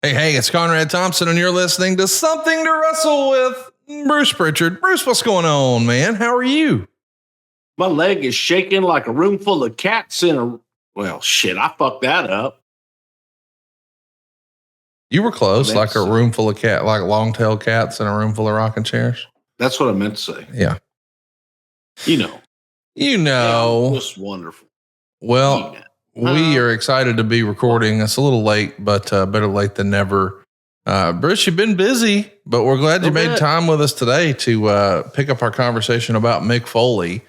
Hey, it's Conrad Thompson, and you're listening to Something to Wrestle with Bruce Pritchard. Bruce, what's going on, man? How are you? My leg is shaking like a room full of cats in a... Well, shit, I fucked that up. You were close, like a room full of like long-tailed cats in a room full of rocking chairs. That's what I meant to say. Yeah. You know. Yeah, just wonderful. Well, we are excited to be recording. It's a little late, but better late than never. Bruce, you've been busy, but we're glad you made time with us today to pick up our conversation about Mick Foley.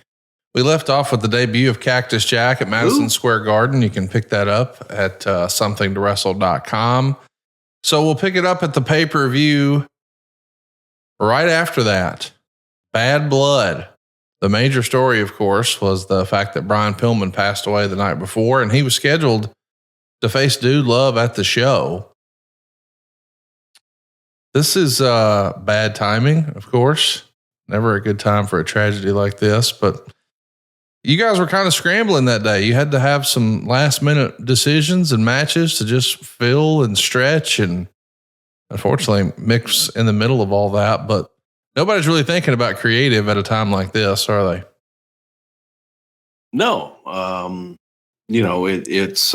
We left off with the debut of Cactus Jack at Madison Square Garden. You can pick that up at somethingtowrestle.com. So we'll pick it up at the pay-per-view right after that. Bad Blood. The major story, of course, was the fact that Brian Pillman passed away the night before, and he was scheduled to face Dude Love at the show. This is bad timing, of course. Never a good time for a tragedy like this, but you guys were kind of scrambling that day. You had to have some last minute decisions and matches to just fill and stretch. And unfortunately, Mick's in the middle of all that, but nobody's really thinking about creative at a time like this, are they? No. It's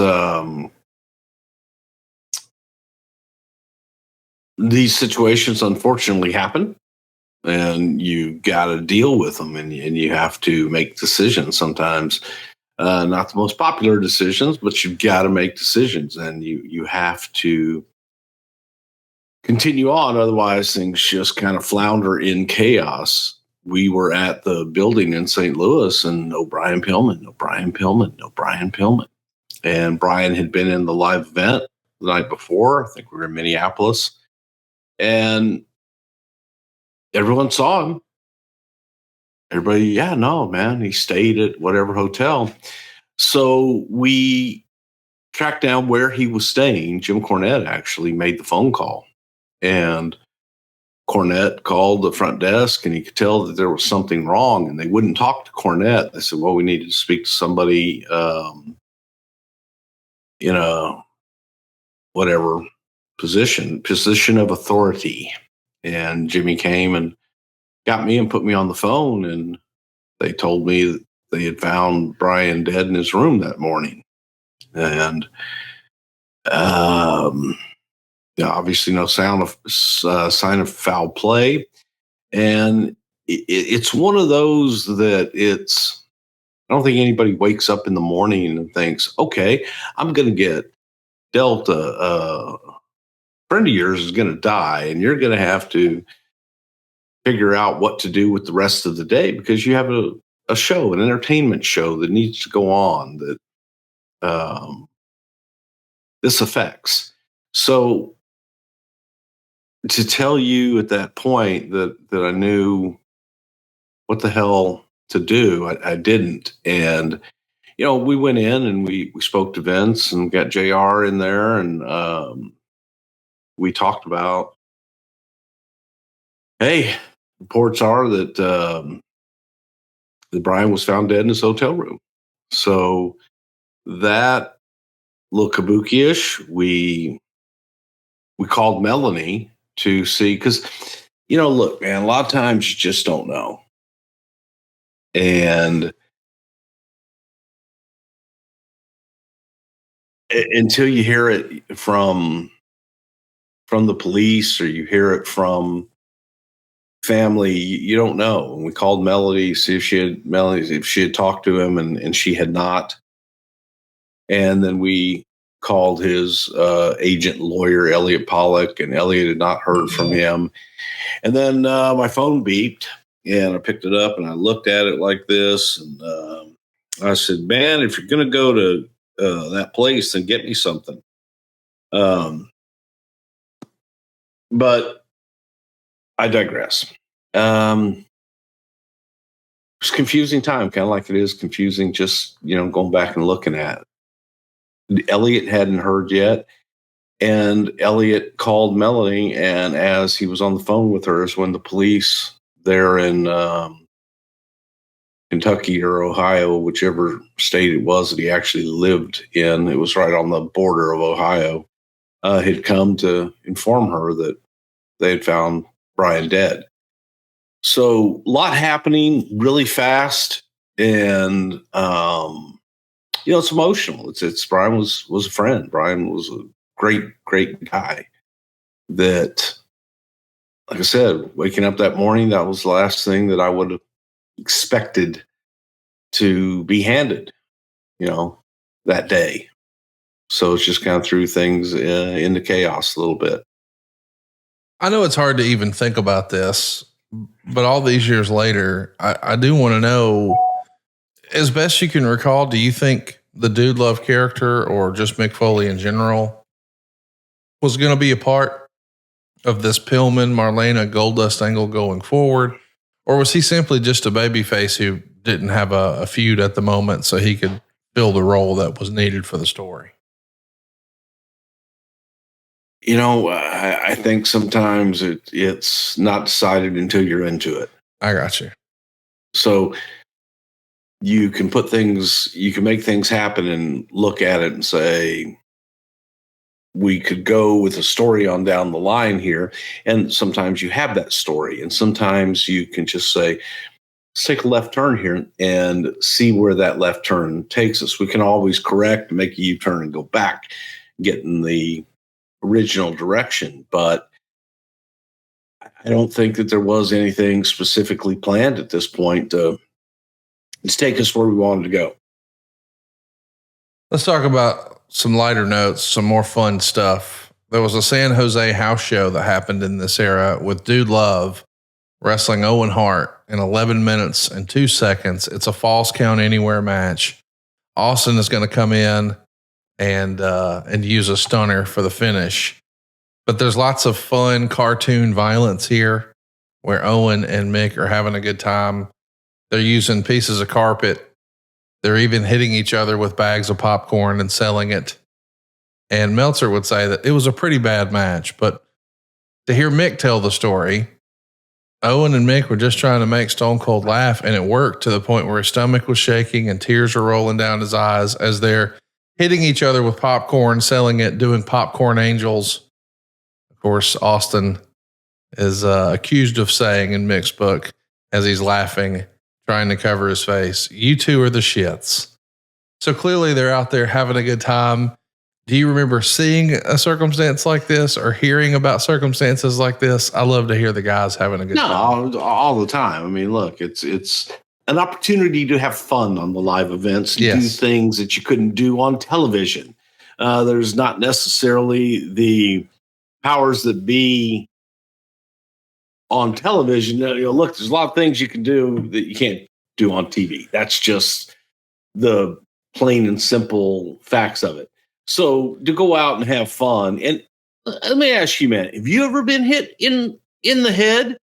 these situations unfortunately happen, and you got to deal with them, and you have to make decisions sometimes. Not the most popular decisions, but you've got to make decisions, and you have to continue on. Otherwise, things just kind of flounder in chaos. We were at the building in St. Louis, and no Brian Pillman. And Brian had been in the live event the night before. I think we were in Minneapolis, and everyone saw him. Everybody, yeah, no, man, he stayed at whatever hotel. So we tracked down where he was staying. Jim Cornette actually made the phone call, and Cornette called the front desk, and he could tell that there was something wrong, and they wouldn't talk to Cornette. They said, well, we needed to speak to somebody in a whatever position of authority. And Jimmy came and got me and put me on the phone, and they told me that they had found Brian dead in his room that morning. And obviously no sign of foul play. And it's one of those that I don't think anybody wakes up in the morning and thinks, okay, I'm going to get dealt a friend of yours is going to die, and you're going to have to figure out what to do with the rest of the day because you have a show, an entertainment show that needs to go on that this affects. So to tell you at that point that I knew what the hell to do, I didn't. And, we went in and we spoke to Vince and got JR in there, and we talked about, hey, reports are that Brian was found dead in his hotel room. So that little kabuki-ish, we called Melanie to see, because, look, man, a lot of times you just don't know. And until you hear it from the police or you hear it from family, you don't know. And we called Melody, see if she had talked to him, and she had not. And then we called his agent lawyer, Elliot Pollock, and Elliot had not heard from him. And then my phone beeped, and I picked it up and I looked at it like this, and I said, man, if you're going to go to that place, then get me something. But I digress. It's confusing time, kind of like it is confusing just, going back and looking at it. Elliot hadn't heard yet. And Elliot called Melanie, and as he was on the phone with her is when the police there in Kentucky or Ohio, whichever state it was that he actually lived in, it was right on the border of Ohio, had come to inform her that they had found Brian dead. So a lot happening really fast, and it's emotional. It's Brian was a friend. Brian was a great guy. That, like I said, waking up that morning, that was the last thing that I would have expected to be handed, that day. So it's just kind of threw things into chaos a little bit. I know it's hard to even think about this, but all these years later, I do want to know, as best you can recall, do you think the Dude Love character, or just Mick Foley in general, was going to be a part of this Pillman, Marlena, Goldust angle going forward? Or was he simply just a babyface who didn't have a feud at the moment so he could fill the role that was needed for the story? I think sometimes it's not decided until you're into it. I got you. So you can make things happen and look at it and say, we could go with a story on down the line here. And sometimes you have that story. And sometimes you can just say, let's take a left turn here and see where that left turn takes us. We can always correct, make a U-turn and go back, get in the original direction. But I don't think that there was anything specifically planned at this point to take us where we wanted to go. Let's talk about some lighter notes, some more fun stuff. There was a San Jose house show that happened in this era with Dude Love wrestling Owen Hart in 11 minutes and 2 seconds. It's a falls count anywhere match. Austin is going to come in and use a stunner for the finish. But there's lots of fun cartoon violence here where Owen and Mick are having a good time. They're using pieces of carpet. They're even hitting each other with bags of popcorn and selling it. And Meltzer would say that it was a pretty bad match. But to hear Mick tell the story, Owen and Mick were just trying to make Stone Cold laugh, and it worked to the point where his stomach was shaking and tears were rolling down his eyes as they're hitting each other with popcorn, selling it, doing popcorn angels. Of course, Austin is accused of saying in Mick's book, as he's laughing, trying to cover his face, "You two are the shits." So clearly they're out there having a good time. Do you remember seeing a circumstance like this or hearing about circumstances like this? I love to hear the guys having a good time. No, all the time. I mean, look, it's an opportunity to have fun on the live events, and do things that you couldn't do on television. There's not necessarily the powers that be on television. Look, there's a lot of things you can do that you can't do on TV. That's just the plain and simple facts of it. So to go out and have fun, and let me ask you, man, have you ever been hit in the head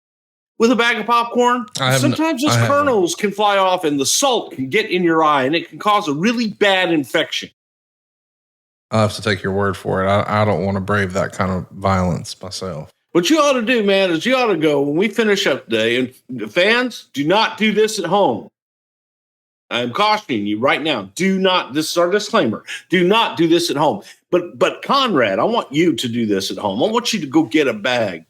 with a bag of popcorn? Sometimes those kernels can fly off and the salt can get in your eye and it can cause a really bad infection. I'll have to take your word for it. I don't want to brave that kind of violence myself. What you ought to do, man, is you ought to go when we finish up today, and fans, do not do this at home. I'm cautioning you right now. This is our disclaimer. Do not do this at home. But Conrad, I want you to do this at home. I want you to go get a bag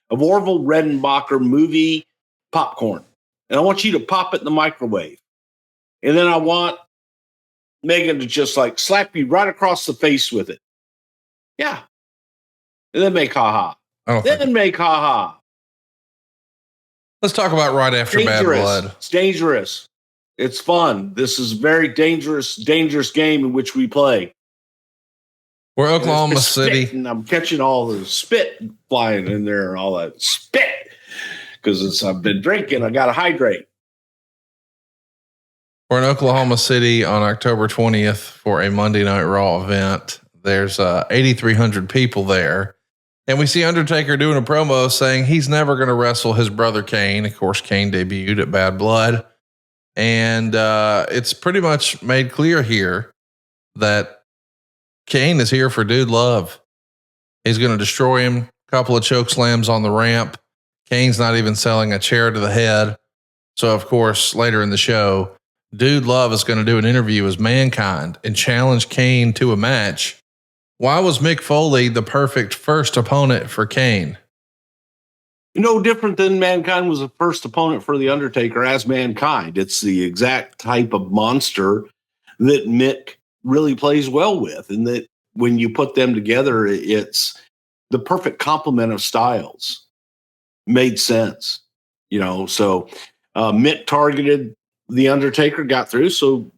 of Orville Redenbacher movie popcorn. And I want you to pop it in the microwave. And then I want Megan to just like slap you right across the face with it. Yeah. And then make ha-ha. Make ha-ha. Let's talk about right after Bad Blood. It's dangerous. It's fun. This is a very dangerous game in which we play. We're Oklahoma City. And I'm catching all the spit flying in there, all that spit. Because I've been drinking. I got to hydrate. We're in Oklahoma City on October 20th for a Monday Night Raw event. There's 8,300 people there. And we see Undertaker doing a promo saying he's never going to wrestle his brother Kane. Of course, Kane debuted at Bad Blood. And it's pretty much made clear here that Kane is here for Dude Love. He's going to destroy him. A couple of choke slams on the ramp. Kane's not even selling a chair to the head. So, of course, later in the show, Dude Love is going to do an interview as Mankind and challenge Kane to a match. Why was Mick Foley the perfect first opponent for Kane? No different than Mankind was the first opponent for The Undertaker as Mankind. It's the exact type of monster that Mick really plays well with, and that when you put them together, it's the perfect complement of styles. Made sense, so Mick targeted The Undertaker, got through, so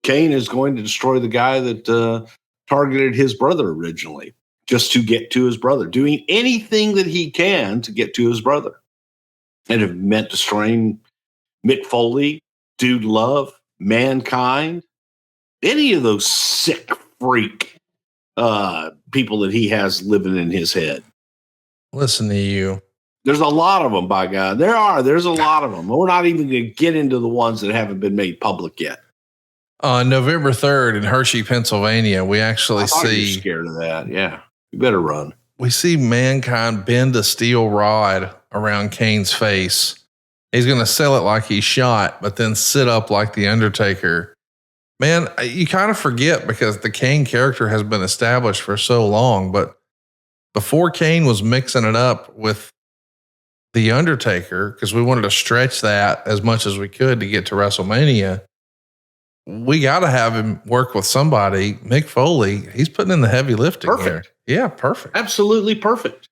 Kane is going to destroy the guy that targeted his brother originally, just to get to his brother, doing anything that he can to get to his brother. And it meant destroying Mick Foley, Dude Love, Mankind, any of those sick freak people that he has living in his head. Listen to you. There's a lot of them, by God. There's a lot of them. We're not even going to get into the ones that haven't been made public yet. On November 3rd in Hershey, Pennsylvania, we actually see. You're scared of that. Yeah. You better run. We see Mankind bend a steel rod around Kane's face. He's going to sell it like he's shot, but then sit up like The Undertaker. Man, you kind of forget because the Kane character has been established for so long, but before Kane was mixing it up with The Undertaker, because we wanted to stretch that as much as we could to get to WrestleMania, we got to have him work with somebody. Mick Foley, he's putting in the heavy lifting here. Yeah, perfect. Absolutely perfect.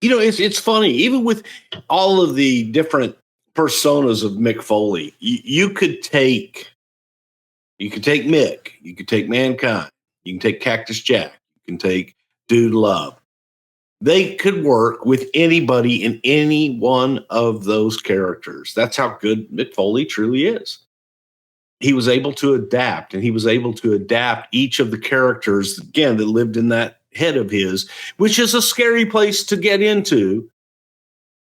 It's funny, even with all of the different personas of Mick Foley, you could take Mick, you could take Mankind, you can take Cactus Jack, you can take Dude Love. They could work with anybody in any one of those characters. That's how good Mick Foley truly is. He was able to adapt, and he was able to adapt each of the characters, again, that lived in that head of his, which is a scary place to get into,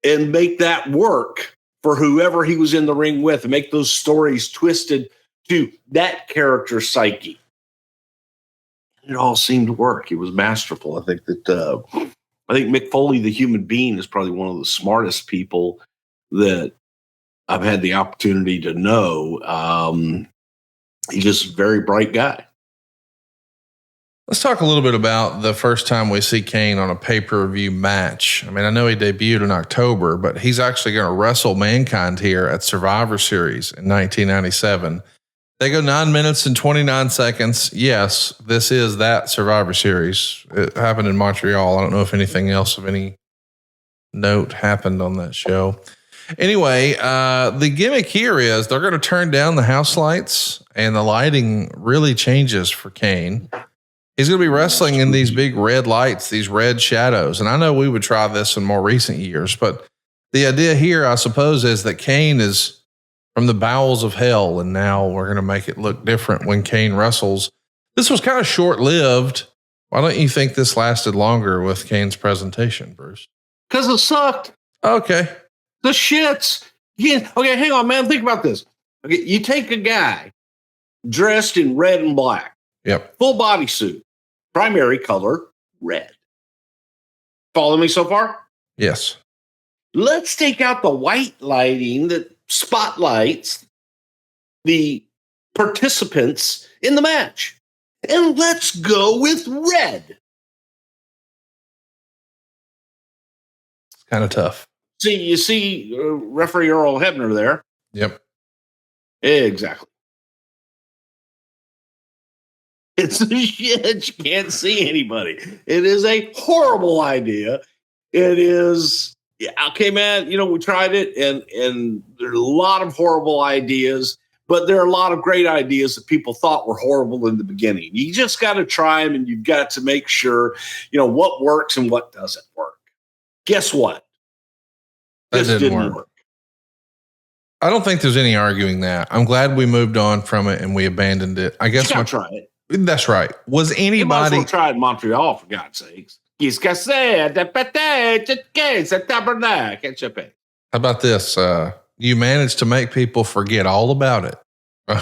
and make that work for whoever he was in the ring with, and make those stories twisted to that character's psyche. It all seemed to work. It was masterful. I think Mick Foley, the human being, is probably one of the smartest people that I've had the opportunity to know. He's just a very bright guy. Let's talk a little bit about the first time we see Kane on a pay-per-view match. I mean, I know he debuted in October, but he's actually going to wrestle Mankind here at Survivor Series in 1997. They go 9 minutes and 29 seconds. Yes, this is that Survivor Series. It happened in Montreal. I don't know if anything else of any note happened on that show. Anyway, the gimmick here is they're going to turn down the house lights, and the lighting really changes for Kane. He's going to be wrestling in these big red lights, these red shadows. And I know we would try this in more recent years, but the idea here, I suppose, is that Kane is from the bowels of hell, and now we're going to make it look different when Kane wrestles. This was kind of short-lived. Why don't you think this lasted longer with Kane's presentation, Bruce? Because it sucked. Okay. The shits. Yeah. Okay, hang on, man. Think about this. Okay, you take a guy dressed in red and black. Yep. Full body suit. Primary color, red. Follow me so far? Yes. Let's take out the white lighting that spotlights the participants in the match. And let's go with red. It's kind of tough. You see referee Earl Hebner there. Yep. Exactly. It's the shit. You can't see anybody. It is a horrible idea. It is, okay, man, we tried it, and there are a lot of horrible ideas, but there are a lot of great ideas that people thought were horrible in the beginning. You just got to try them, and you've got to make sure, what works and what doesn't work. Guess what? That didn't work. I don't think there's any arguing that. I'm glad we moved on from it and we abandoned it. I guess I'll try it. That's right. Was anybody tried in Montreal, for God's sakes? How about this? You managed to make people forget all about it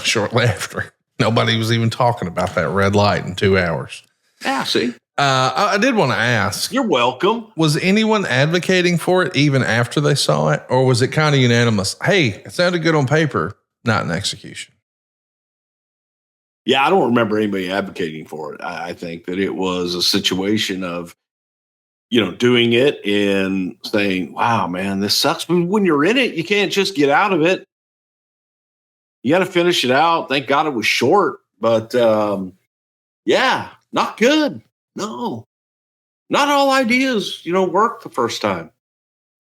shortly after. Nobody was even talking about that red light in 2 hours. Yeah, see. I did want to ask. You're welcome. Was anyone advocating for it even after they saw it? Or was it kind of unanimous? Hey, it sounded good on paper, not in execution. Yeah, I don't remember anybody advocating for it. I think that it was a situation of, doing it and saying, wow, man, this sucks. But when you're in it, you can't just get out of it. You got to finish it out. Thank God it was short, but yeah, not good. No, not all ideas, work the first time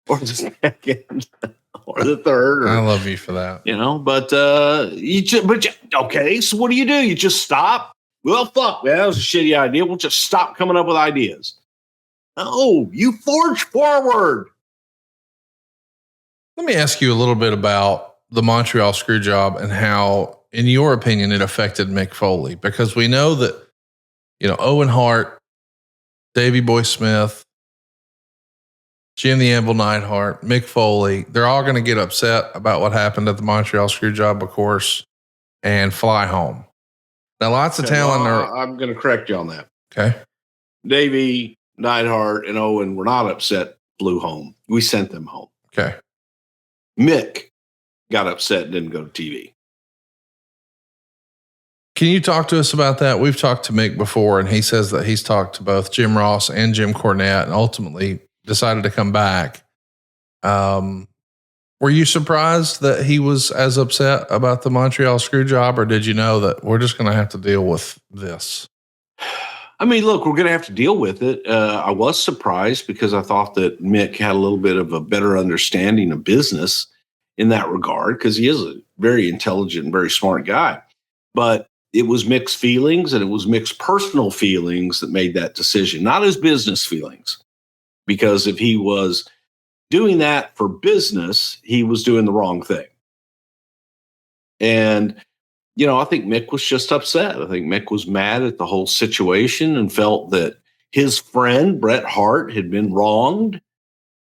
or the second or the third. I love you for that. But okay. So what do? You just stop? Well, fuck, man, that was a shitty idea. We'll just stop coming up with ideas. No, you forge forward. Let me ask you a little bit about the Montreal screw job and how, in your opinion, it affected Mick Foley, because we know that, Owen Hart, Davey Boy Smith, Jim the Anvil Neidhart, Mick Foley, they're all going to get upset about what happened at the Montreal screw job, of course, and fly home. Now, lots of talent I'm going to correct you on that. Okay. Davey, Neidhart, and Owen were not upset, flew home. We sent them home. Okay. Mick got upset and didn't go to TV. Can you talk to us about that? We've talked to Mick before, and he says that he's talked to both Jim Ross and Jim Cornette and ultimately decided to come back. Were you surprised that he was as upset about the Montreal screw job, or did you know that we're just going to have to deal with this? I mean, look, we're going to have to deal with it. I was surprised because I thought that Mick had a little bit of a better understanding of business in that regard, because he is a very intelligent and very smart guy. But it was Mick's feelings, and it was Mick's personal feelings that made that decision, not his business feelings. Because if he was doing that for business, he was doing the wrong thing. And I think Mick was just upset. I think Mick was mad at the whole situation and felt that his friend, Bret Hart, had been wronged.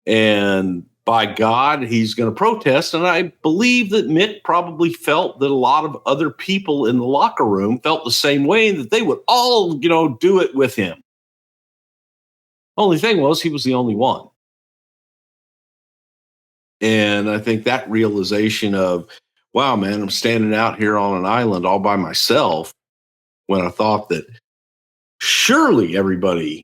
And by God, he's going to protest. And I believe that Mick probably felt that a lot of other people in the locker room felt the same way, that they would all, do it with him. Only thing was, he was the only one. And I think that realization of, wow, man, I'm standing out here on an island all by myself, when I thought that surely everybody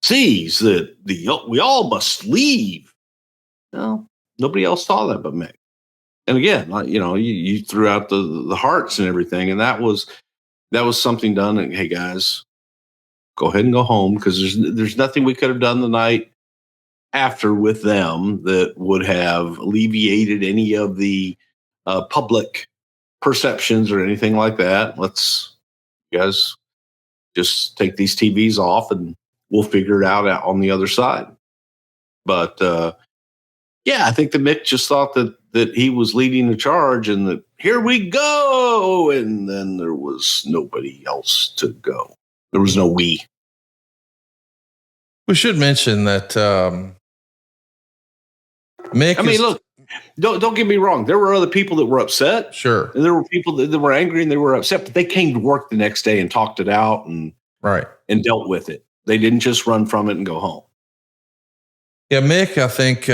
sees that we all must leave. No, nobody else saw that but Mick. And again, you threw out the hearts and everything, and that was something done. And hey, guys, go ahead and go home, because there's nothing we could have done the night after with them that would have alleviated any of the public perceptions or anything like that. You guys just take these TVs off and we'll figure it out on the other side. But I think that Mick just thought that he was leading the charge, and that here we go. And then there was nobody else to go. There was no we. We should mention that Mick. Look, don't get me wrong. There were other people that were upset. Sure. And there were people that were angry and they were upset, but they came to work the next day and talked it out and dealt with it. They didn't just run from it and go home. Yeah, Mick, I think,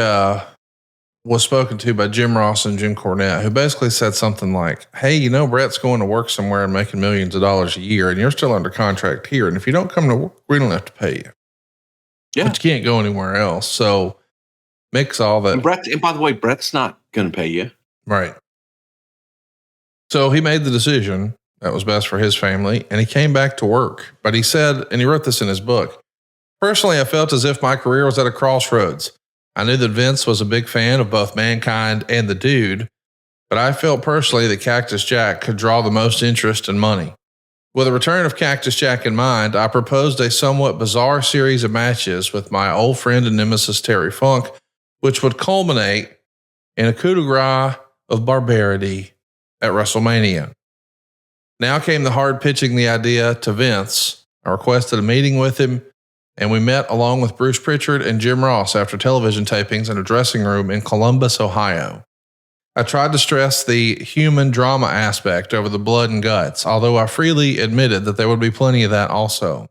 was spoken to by Jim Ross and Jim Cornette, who basically said something like, hey, Brett's going to work somewhere and making millions of dollars a year, and you're still under contract here. And if you don't come to work, we don't have to pay you. Yeah. But you can't go anywhere else. So Mick saw that. And by the way, Brett's not going to pay you. Right. So he made the decision that was best for his family, and he came back to work. But he said, and he wrote this in his book, personally, I felt as if my career was at a crossroads. I knew that Vince was a big fan of both Mankind and the Dude, but I felt personally that Cactus Jack could draw the most interest and money. With the return of Cactus Jack in mind, I proposed a somewhat bizarre series of matches with my old friend and nemesis Terry Funk, which would culminate in a coup de grace of barbarity at WrestleMania. Now came the hard pitching the idea to Vince. I requested a meeting with him, and we met along with Bruce Pritchard and Jim Ross after television tapings in a dressing room in Columbus, Ohio. I tried to stress the human drama aspect over the blood and guts, although I freely admitted that there would be plenty of that also.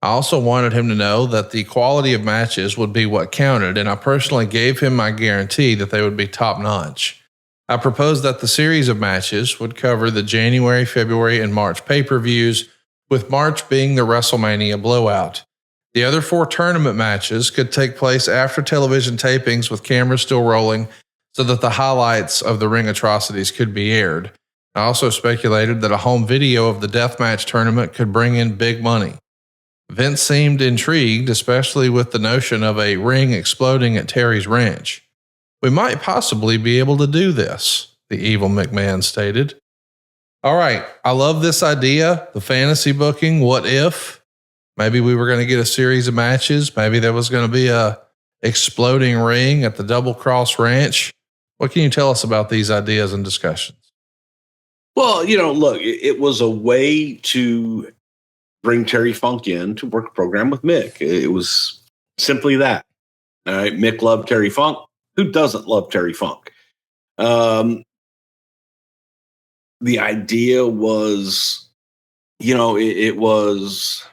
I also wanted him to know that the quality of matches would be what counted, and I personally gave him my guarantee that they would be top-notch. I proposed that the series of matches would cover the January, February, and March pay-per-views, with March being the WrestleMania blowout. The other 4 tournament matches could take place after television tapings with cameras still rolling so that the highlights of the ring atrocities could be aired. I also speculated that a home video of the deathmatch tournament could bring in big money. Vince seemed intrigued, especially with the notion of a ring exploding at Terry's ranch. We might possibly be able to do this, the evil McMahon stated. All right, I love this idea, the fantasy booking. What if? Maybe we were going to get a series of matches. Maybe there was going to be a exploding ring at the Double Cross Ranch. What can you tell us about these ideas and discussions? Well, look, it was a way to bring Terry Funk in to work a program with Mick. It was simply that. All right, Mick loved Terry Funk. Who doesn't love Terry Funk? The idea was, it was,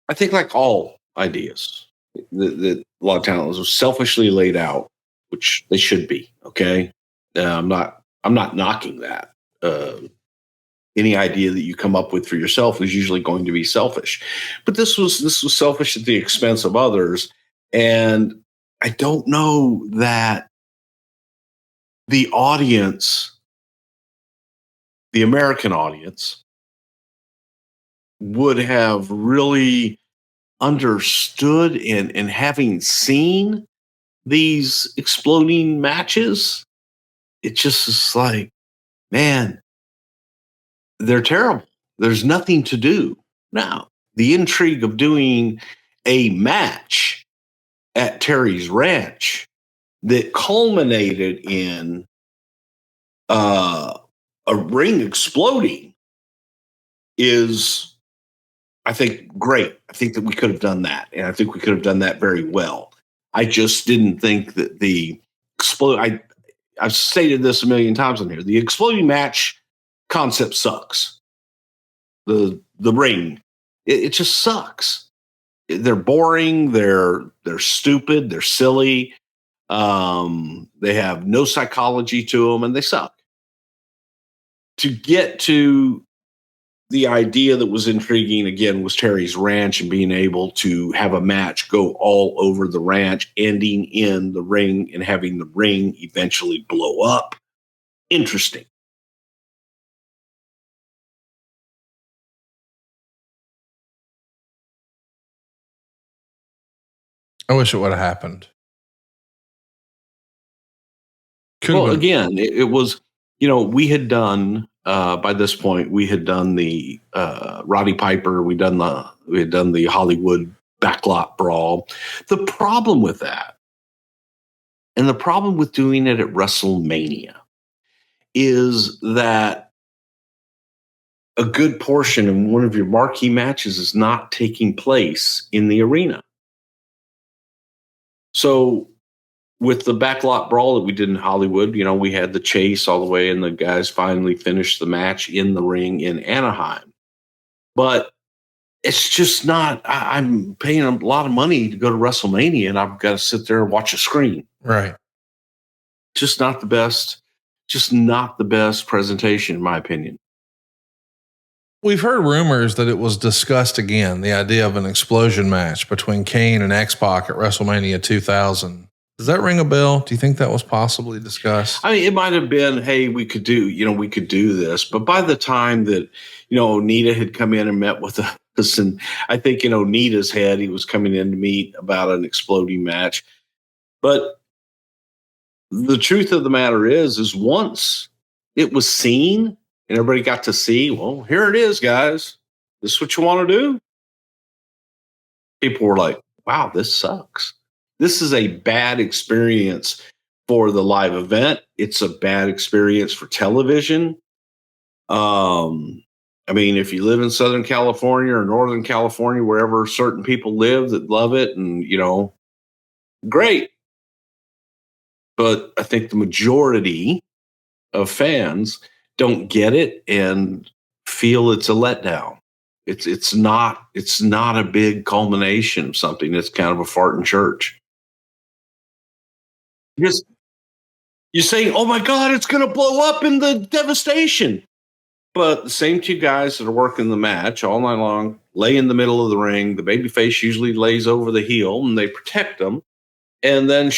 I think, like all ideas that a lot of talent was selfishly laid out, which they should be. Okay, I'm not knocking that. Any idea that you come up with for yourself is usually going to be selfish, but this was selfish at the expense of others. And I don't know that the audience, the American audience, would have really understood and having seen these exploding matches. It just is like, man, they're terrible. There's nothing to do. Now, the intrigue of doing a match at Terry's Ranch that culminated in a ring exploding is, I think, great. I think that we could have done that, and I think we could have done that very well. I just didn't think that the I've stated this a million times on here. The exploding match concept sucks. The ring, it just sucks. They're boring. They're stupid. They're silly. They have no psychology to them, and they suck. To get to the idea that was intriguing again was Terry's Ranch and being able to have a match go all over the ranch, ending in the ring and having the ring eventually blow up. Interesting. I wish it would have happened. Again, it was, we had done, by this point, we had done the Roddy Piper. We had done the Hollywood backlot brawl. The problem with that, and the problem with doing it at WrestleMania, is that a good portion of one of your marquee matches is not taking place in the arena. So with the backlot brawl that we did in Hollywood, we had the chase all the way, and the guys finally finished the match in the ring in Anaheim. But it's just not, I'm paying a lot of money to go to WrestleMania, and I've got to sit there and watch a screen. Right. Just not the best presentation, in my opinion. We've heard rumors that it was discussed again, the idea of an explosion match between Kane and X-Pac at WrestleMania 2000. Does that ring a bell? Do you think that was possibly discussed? I mean, it might have been, hey, we could do this. But by the time that, Onita had come in and met with us, and I think in Onita's head, he was coming in to meet about an exploding match. But the truth of the matter is once it was seen and everybody got to see, well, here it is, guys. This is what you want to do? People were like, wow, this sucks. This is a bad experience for the live event. It's a bad experience for television. I mean, if you live in Southern California or Northern California, wherever certain people live that love it, and, great. But I think the majority of fans don't get it and feel it's a letdown. It's not a big culmination of something. It's kind of a fart in church. Because you're saying, oh my God, it's going to blow up in the devastation. But the same two guys that are working the match all night long lay in the middle of the ring. The babyface usually lays over the heel and they protect them. And then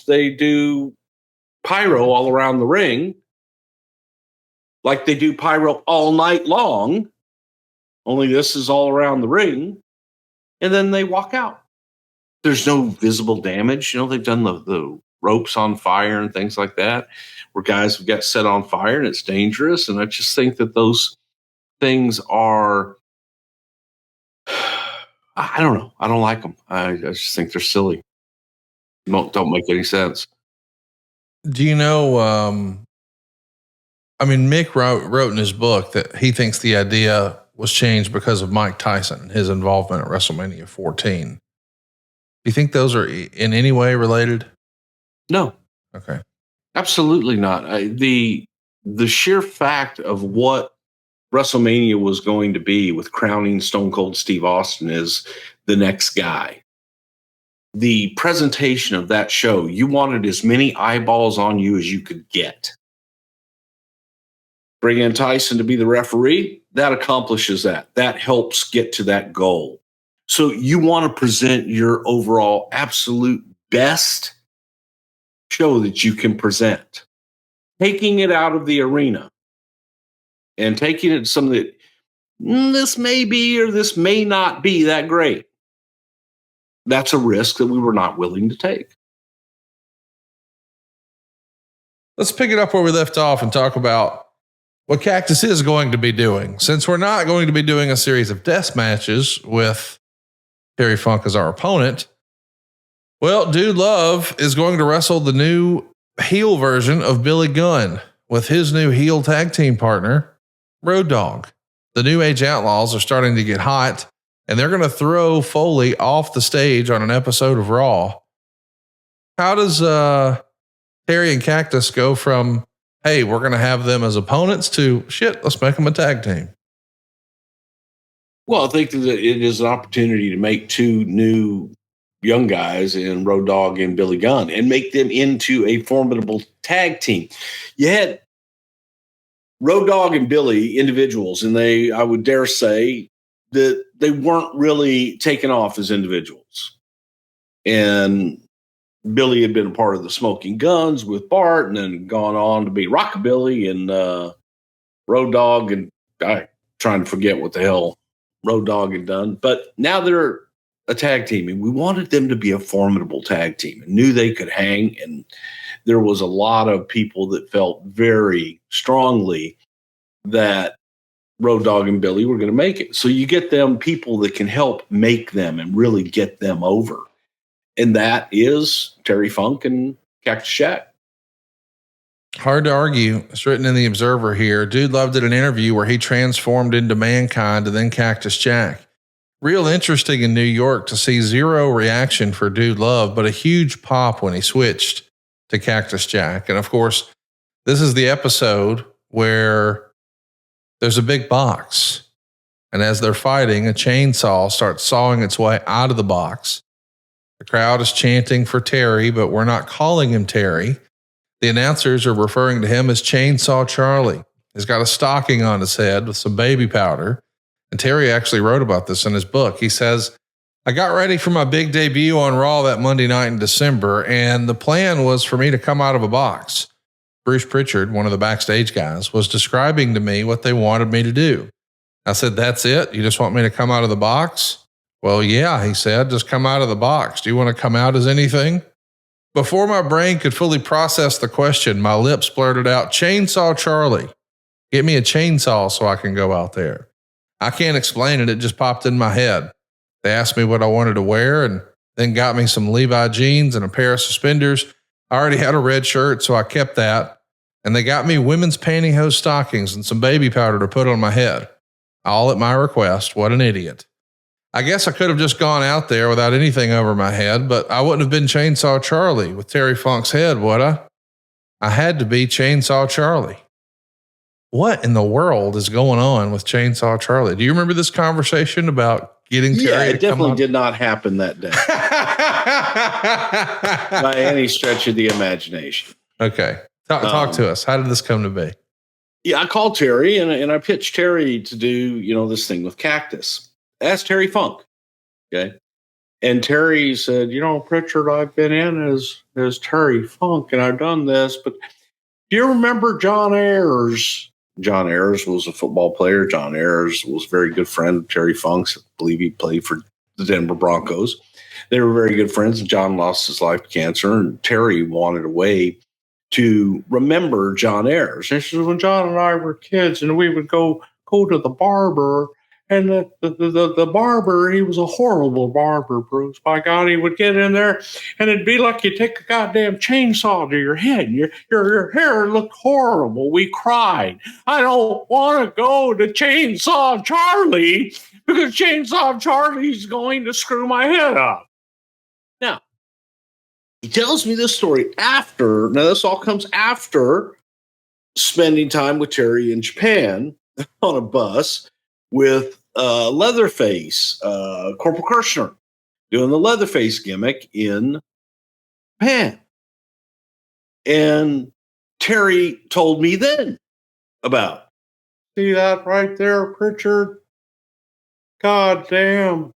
they do pyro all around the ring, like they do pyro all night long, only this is all around the ring. And then they walk out. There's no visible damage. They've done the ropes on fire and things like that, where guys have got set on fire and it's dangerous. And I just think that those things are, I don't know. I don't like them. I just think they're silly. Don't make any sense. Do you know, Mick wrote in his book that he thinks the idea was changed because of Mike Tyson and his involvement at WrestleMania 14. Do you think those are in any way related? No. Okay. Absolutely not. The sheer fact of what WrestleMania was going to be with crowning Stone Cold Steve Austin as the next guy. The presentation of that show, you wanted as many eyeballs on you as you could get. Bring in Tyson to be the referee, that accomplishes that. That helps get to that goal. So you want to present your overall absolute best show that you can present. Taking it out of the arena and taking it to something that this may be or this may not be that great. That's a risk that we were not willing to take. Let's pick it up where we left off and talk about what Cactus is going to be doing. Since we're not going to be doing a series of death matches with Terry Funk as our opponent, well, Dude Love is going to wrestle the new heel version of Billy Gunn with his new heel tag team partner, Road Dogg. The New Age Outlaws are starting to get hot, and they're going to throw Foley off the stage on an episode of Raw. How does Terry and Cactus go from, hey, we're going to have them as opponents to, shit, let's make them a tag team? Well, I think that it is an opportunity to make two new young guys in Road Dogg and Billy Gunn and make them into a formidable tag team. You had Road Dogg and Billy individuals, and I would dare say that they weren't really taken off as individuals. And Billy had been a part of the Smoking Guns with Bart and then gone on to be Rockabilly, and Road Dogg, and I'm trying to forget what the hell Road Dogg had done. But now they're a tag team, and we wanted them to be a formidable tag team and knew they could hang. And there was a lot of people that felt very strongly that Road Dogg and Billy were going to make it. So you get them people that can help make them and really get them over. And that is Terry Funk and Cactus Jack. Hard to argue. It's written in the Observer here. Dude Love did an interview where he transformed into Mankind and then Cactus Jack. Real interesting in New York to see zero reaction for Dude Love, but a huge pop when he switched to Cactus Jack. And of course, this is the episode where there's a big box. And as they're fighting, a chainsaw starts sawing its way out of the box. The crowd is chanting for Terry, but we're not calling him Terry. The announcers are referring to him as Chainsaw Charlie. He's got a stocking on his head with some baby powder. And Terry actually wrote about this in his book. He says, I got ready for my big debut on Raw that Monday night in December, and the plan was for me to come out of a box. Bruce Pritchard, one of the backstage guys, was describing to me what they wanted me to do. I said, that's it? You just want me to come out of the box? Well, yeah, he said, just come out of the box. Do you want to come out as anything? Before my brain could fully process the question, my lips blurted out, Chainsaw Charlie. Get me a chainsaw so I can go out there. I can't explain it. It just popped in my head. They asked me what I wanted to wear and then got me some Levi jeans and a pair of suspenders. I already had a red shirt, so I kept that. And they got me women's pantyhose stockings and some baby powder to put on my head. All at my request. What an idiot. I guess I could have just gone out there without anything over my head, but I wouldn't have been Chainsaw Charlie with Terry Funk's head, would I? I had to be Chainsaw Charlie. What in the world is going on with Chainsaw Charlie? Do you remember this conversation about getting Terry? Yeah, it definitely did not happen that day. by any stretch of the imagination. Okay. Talk to us. How did this come to be? Yeah, I called Terry and I pitched Terry to do, this thing with Cactus. Asked Terry Funk. Okay. And Terry said, Pritchard, I've been in as Terry Funk and I've done this, but do you remember John Ayers? John Ayers was a football player. John Ayers was a very good friend of Terry Funk's. I believe he played for the Denver Broncos. They were very good friends, and John lost his life to cancer, and Terry wanted a way to remember John Ayers. And she said, when John and I were kids, and we would go to the barber, and the barber, he was a horrible barber, Bruce. By God, he would get in there, and it'd be like you take a goddamn chainsaw to your head. And your hair looked horrible. We cried. I don't want to go to Chainsaw Charlie because Chainsaw Charlie's going to screw my head up. Now, he tells me this story after. Now, this all comes after spending time with Terry in Japan on a bus with Leatherface, Corporal Kirshner, doing the Leatherface gimmick in Japan. And Terry told me then about, see that right there, Pritchard? God damn.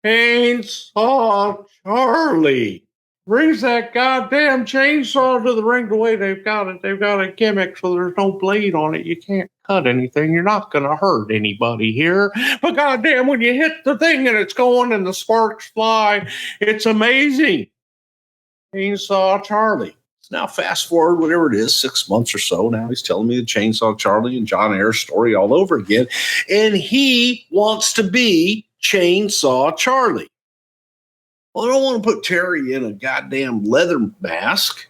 Chainsaw Charlie brings that goddamn chainsaw to the ring. The way they've got a gimmick so there's no blade on it. You can't cut anything. You're not going to hurt anybody here. But goddamn, when you hit the thing and it's going and the sparks fly, it's amazing. Chainsaw Charlie. Now, fast forward, whatever it is, 6 months or so. Now he's telling me the Chainsaw Charlie and John Ayers story all over again. And he wants to be Chainsaw Charlie. Well, I don't want to put Terry in a goddamn leather mask.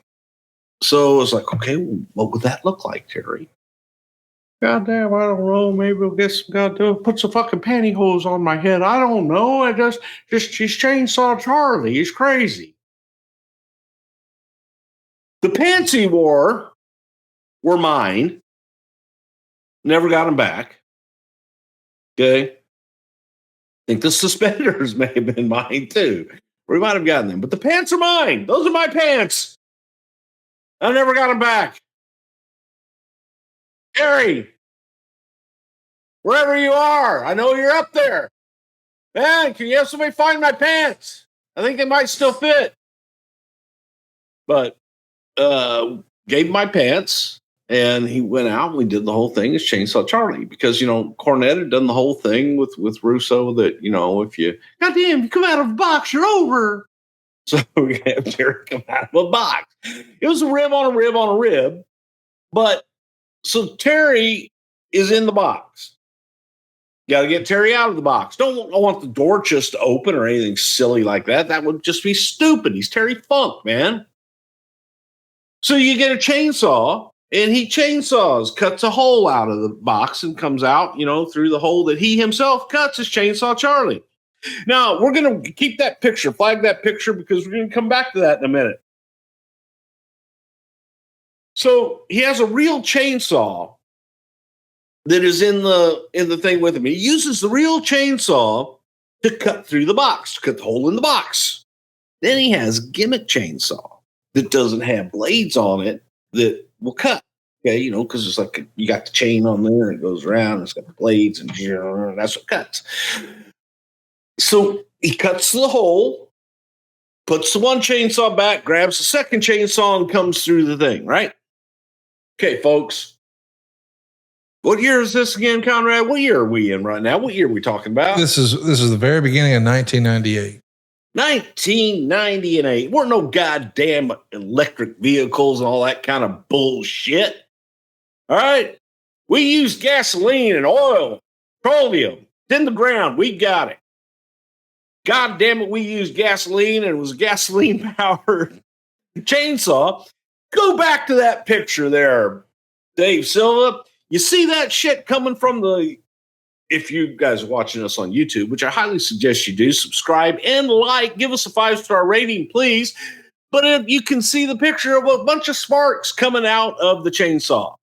So I was like, okay, well, what would that look like, Terry? Goddamn, I don't know. Maybe we'll get some put some fucking pantyhose on my head. I don't know. He's Chainsaw Charlie. He's crazy. The pants he wore were mine. Never got them back. Okay. I think the suspenders may have been mine too. We might have gotten them, but the pants are mine. Those are my pants. I never got them back. Harry, wherever you are, I know you're up there. Man, can you have somebody find my pants? I think they might still fit. But gave him my pants, and he went out and we did the whole thing as Chainsaw Charlie because, Cornette had done the whole thing with Russo that, if you, goddamn, you come out of a box, you're over. So we have Terry come out of a box. It was a rib on a rib on a rib. But so Terry is in the box. Got to get Terry out of the box. Don't want the door just to open or anything silly like that. That would just be stupid. He's Terry Funk, man. So you get a chainsaw, and he chainsaws, cuts a hole out of the box and comes out, through the hole that he himself cuts as Chainsaw Charlie. Now, we're going to keep that picture, flag that picture, because we're going to come back to that in a minute. So he has a real chainsaw that is in the thing with him. He uses the real chainsaw to cut through the box, to cut the hole in the box. Then he has a gimmick chainsaw that doesn't have blades on it that will cut. Okay, because it's like you got the chain on there and it goes around. It's got the blades and that's what cuts. So he cuts the hole, puts the one chainsaw back, grabs the second chainsaw and comes through the thing, right? Okay, folks. What year is this again, Conrad? What year are we in right now? What year are we talking about? This is the very beginning of 1998. 1998. Weren't no goddamn electric vehicles and all that kind of bullshit. All right. We used gasoline and oil, petroleum. It's in the ground. We got it. God damn it. We used gasoline and it was a gasoline powered chainsaw. Go back to that picture there, Dave Silva. You see that shit coming from if you guys are watching us on YouTube, which I highly suggest you do, subscribe and like, give us a 5-star rating, please. But if you can see the picture of a bunch of sparks coming out of the chainsaw.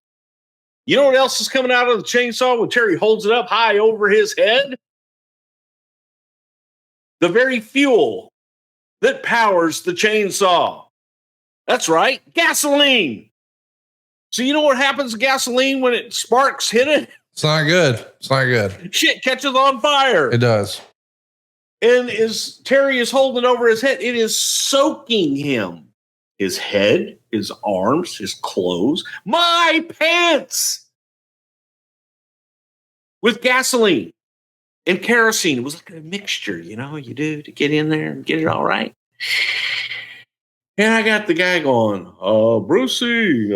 You know what else is coming out of the chainsaw when Terry holds it up high over his head? The very fuel that powers the chainsaw? That's right, gasoline. So you know what happens to gasoline when it sparks hit it? It's not good. It's not good. Shit catches on fire. It does. And as Terry is holding it over his head, it is soaking him. His head, his arms, his clothes, my pants with gasoline and kerosene. It was like a mixture, you know, you do to get in there and get it all right. And I got the guy going, Brucey,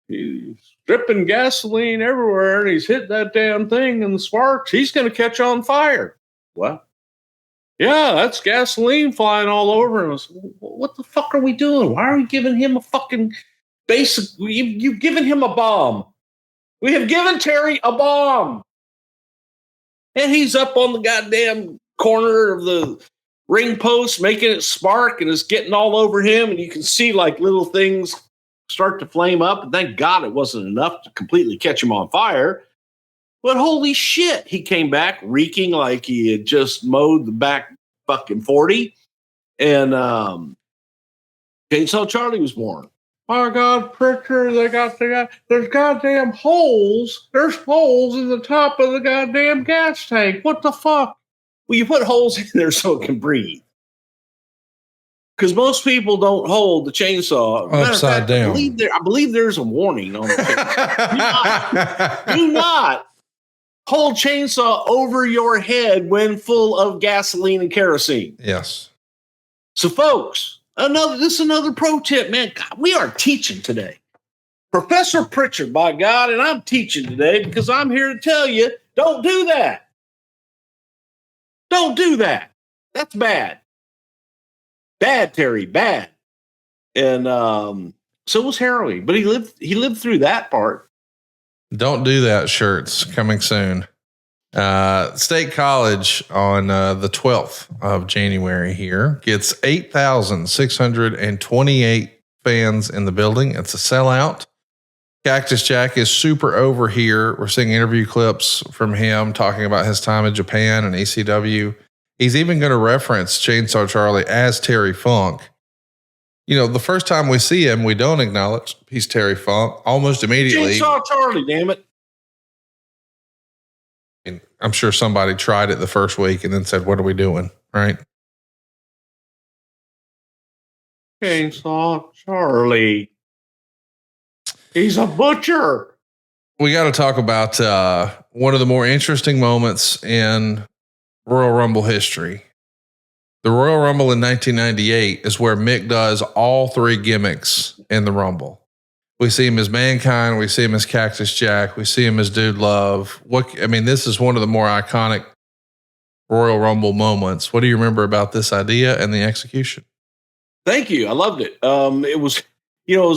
he's dripping gasoline everywhere and he's hit that damn thing and the sparks. He's going to catch on fire. What? Yeah, that's gasoline flying all over. And I said, what the fuck are we doing? Why are we giving him a fucking basic? You've given him a bomb. We have given Terry a bomb. And he's up on the goddamn corner of the ring post, making it spark, and it's getting all over him. And you can see like little things start to flame up. And thank God it wasn't enough to completely catch him on fire. But holy shit, he came back reeking like he had just mowed the back fucking 40. And Chainsaw Charlie was born. My God, Pritchard, there's goddamn holes. There's holes in the top of the goddamn gas tank. What the fuck? Well, you put holes in there so it can breathe. Because most people don't hold the chainsaw upside down. I believe there's a warning on the chainsaw. Do not hold chainsaw over your head when full of gasoline and kerosene. Yes. So, folks, this is another pro tip, man. God, we are teaching today. Professor Pritchard, by God, and I'm teaching today because I'm here to tell you, don't do that. Don't do that. That's bad. Bad, Terry, bad. And so was harrowing, but he lived through that part. Don't do that shirts coming soon. State College on the 12th of January here gets 8,628 fans in the building. It's a sellout. Cactus Jack is super over here. We're seeing interview clips from him talking about his time in Japan and ECW. He's even going to reference Chainsaw Charlie as Terry Funk. You know, the first time we see him, we don't acknowledge he's Terry Funk almost immediately. Chainsaw Charlie, damn it. I'm sure somebody tried it the first week and then said, what are we doing? Right? Chainsaw Charlie. He's a butcher. We got to talk about one of the more interesting moments in Royal Rumble history. The Royal Rumble in 1998 is where Mick does all three gimmicks in the Rumble. We see him as Mankind. We see him as Cactus Jack. We see him as Dude Love. This is one of the more iconic Royal Rumble moments. What do you remember about this idea and the execution? Thank you. I loved it. It was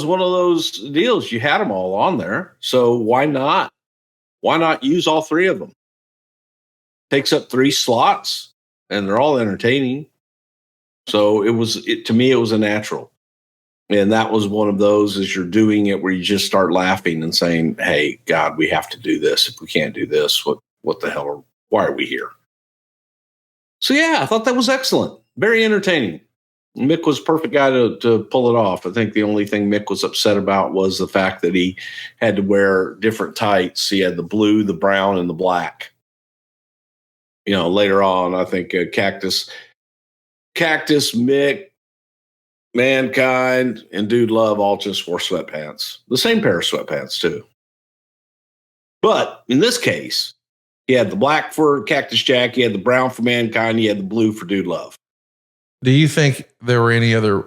one of those deals. You had them all on there. So why not? Why not use all three of them? Takes up 3 slots and they're all entertaining. So to me, it was a natural. And that was one of those as you're doing it where you just start laughing and saying, hey, God, we have to do this. If we can't do this, what the hell? Why are we here? So, yeah, I thought that was excellent. Very entertaining. Mick was a perfect guy to pull it off. I think the only thing Mick was upset about was the fact that he had to wear different tights. He had the blue, the brown, and the black. You know, later on, I think Cactus, Mick, Mankind, and Dude Love all just wore sweatpants. The same pair of sweatpants, too. But in this case, he had the black for Cactus Jack, he had the brown for Mankind, he had the blue for Dude Love. Do you think there were any other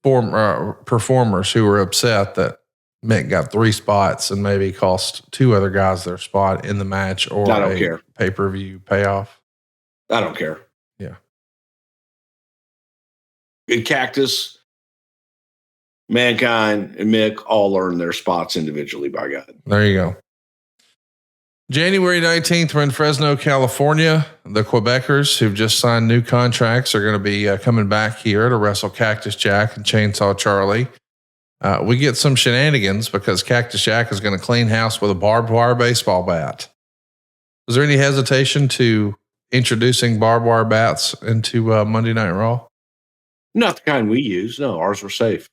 performers who were upset that Mick got 3 spots and maybe cost 2 other guys their spot in the match or I don't care. Pay-per-view payoff? I don't care. Yeah. And Cactus, Mankind, and Mick all earned their spots individually, by God. There you go. January 19th, we're in Fresno, California. The Quebecers who've just signed new contracts are going to be coming back here to wrestle Cactus Jack and Chainsaw Charlie. We get some shenanigans because Cactus Jack is going to clean house with a barbed wire baseball bat. Was there any hesitation to introducing barbed wire bats into Monday Night Raw? Not the kind we use. No, ours were safe.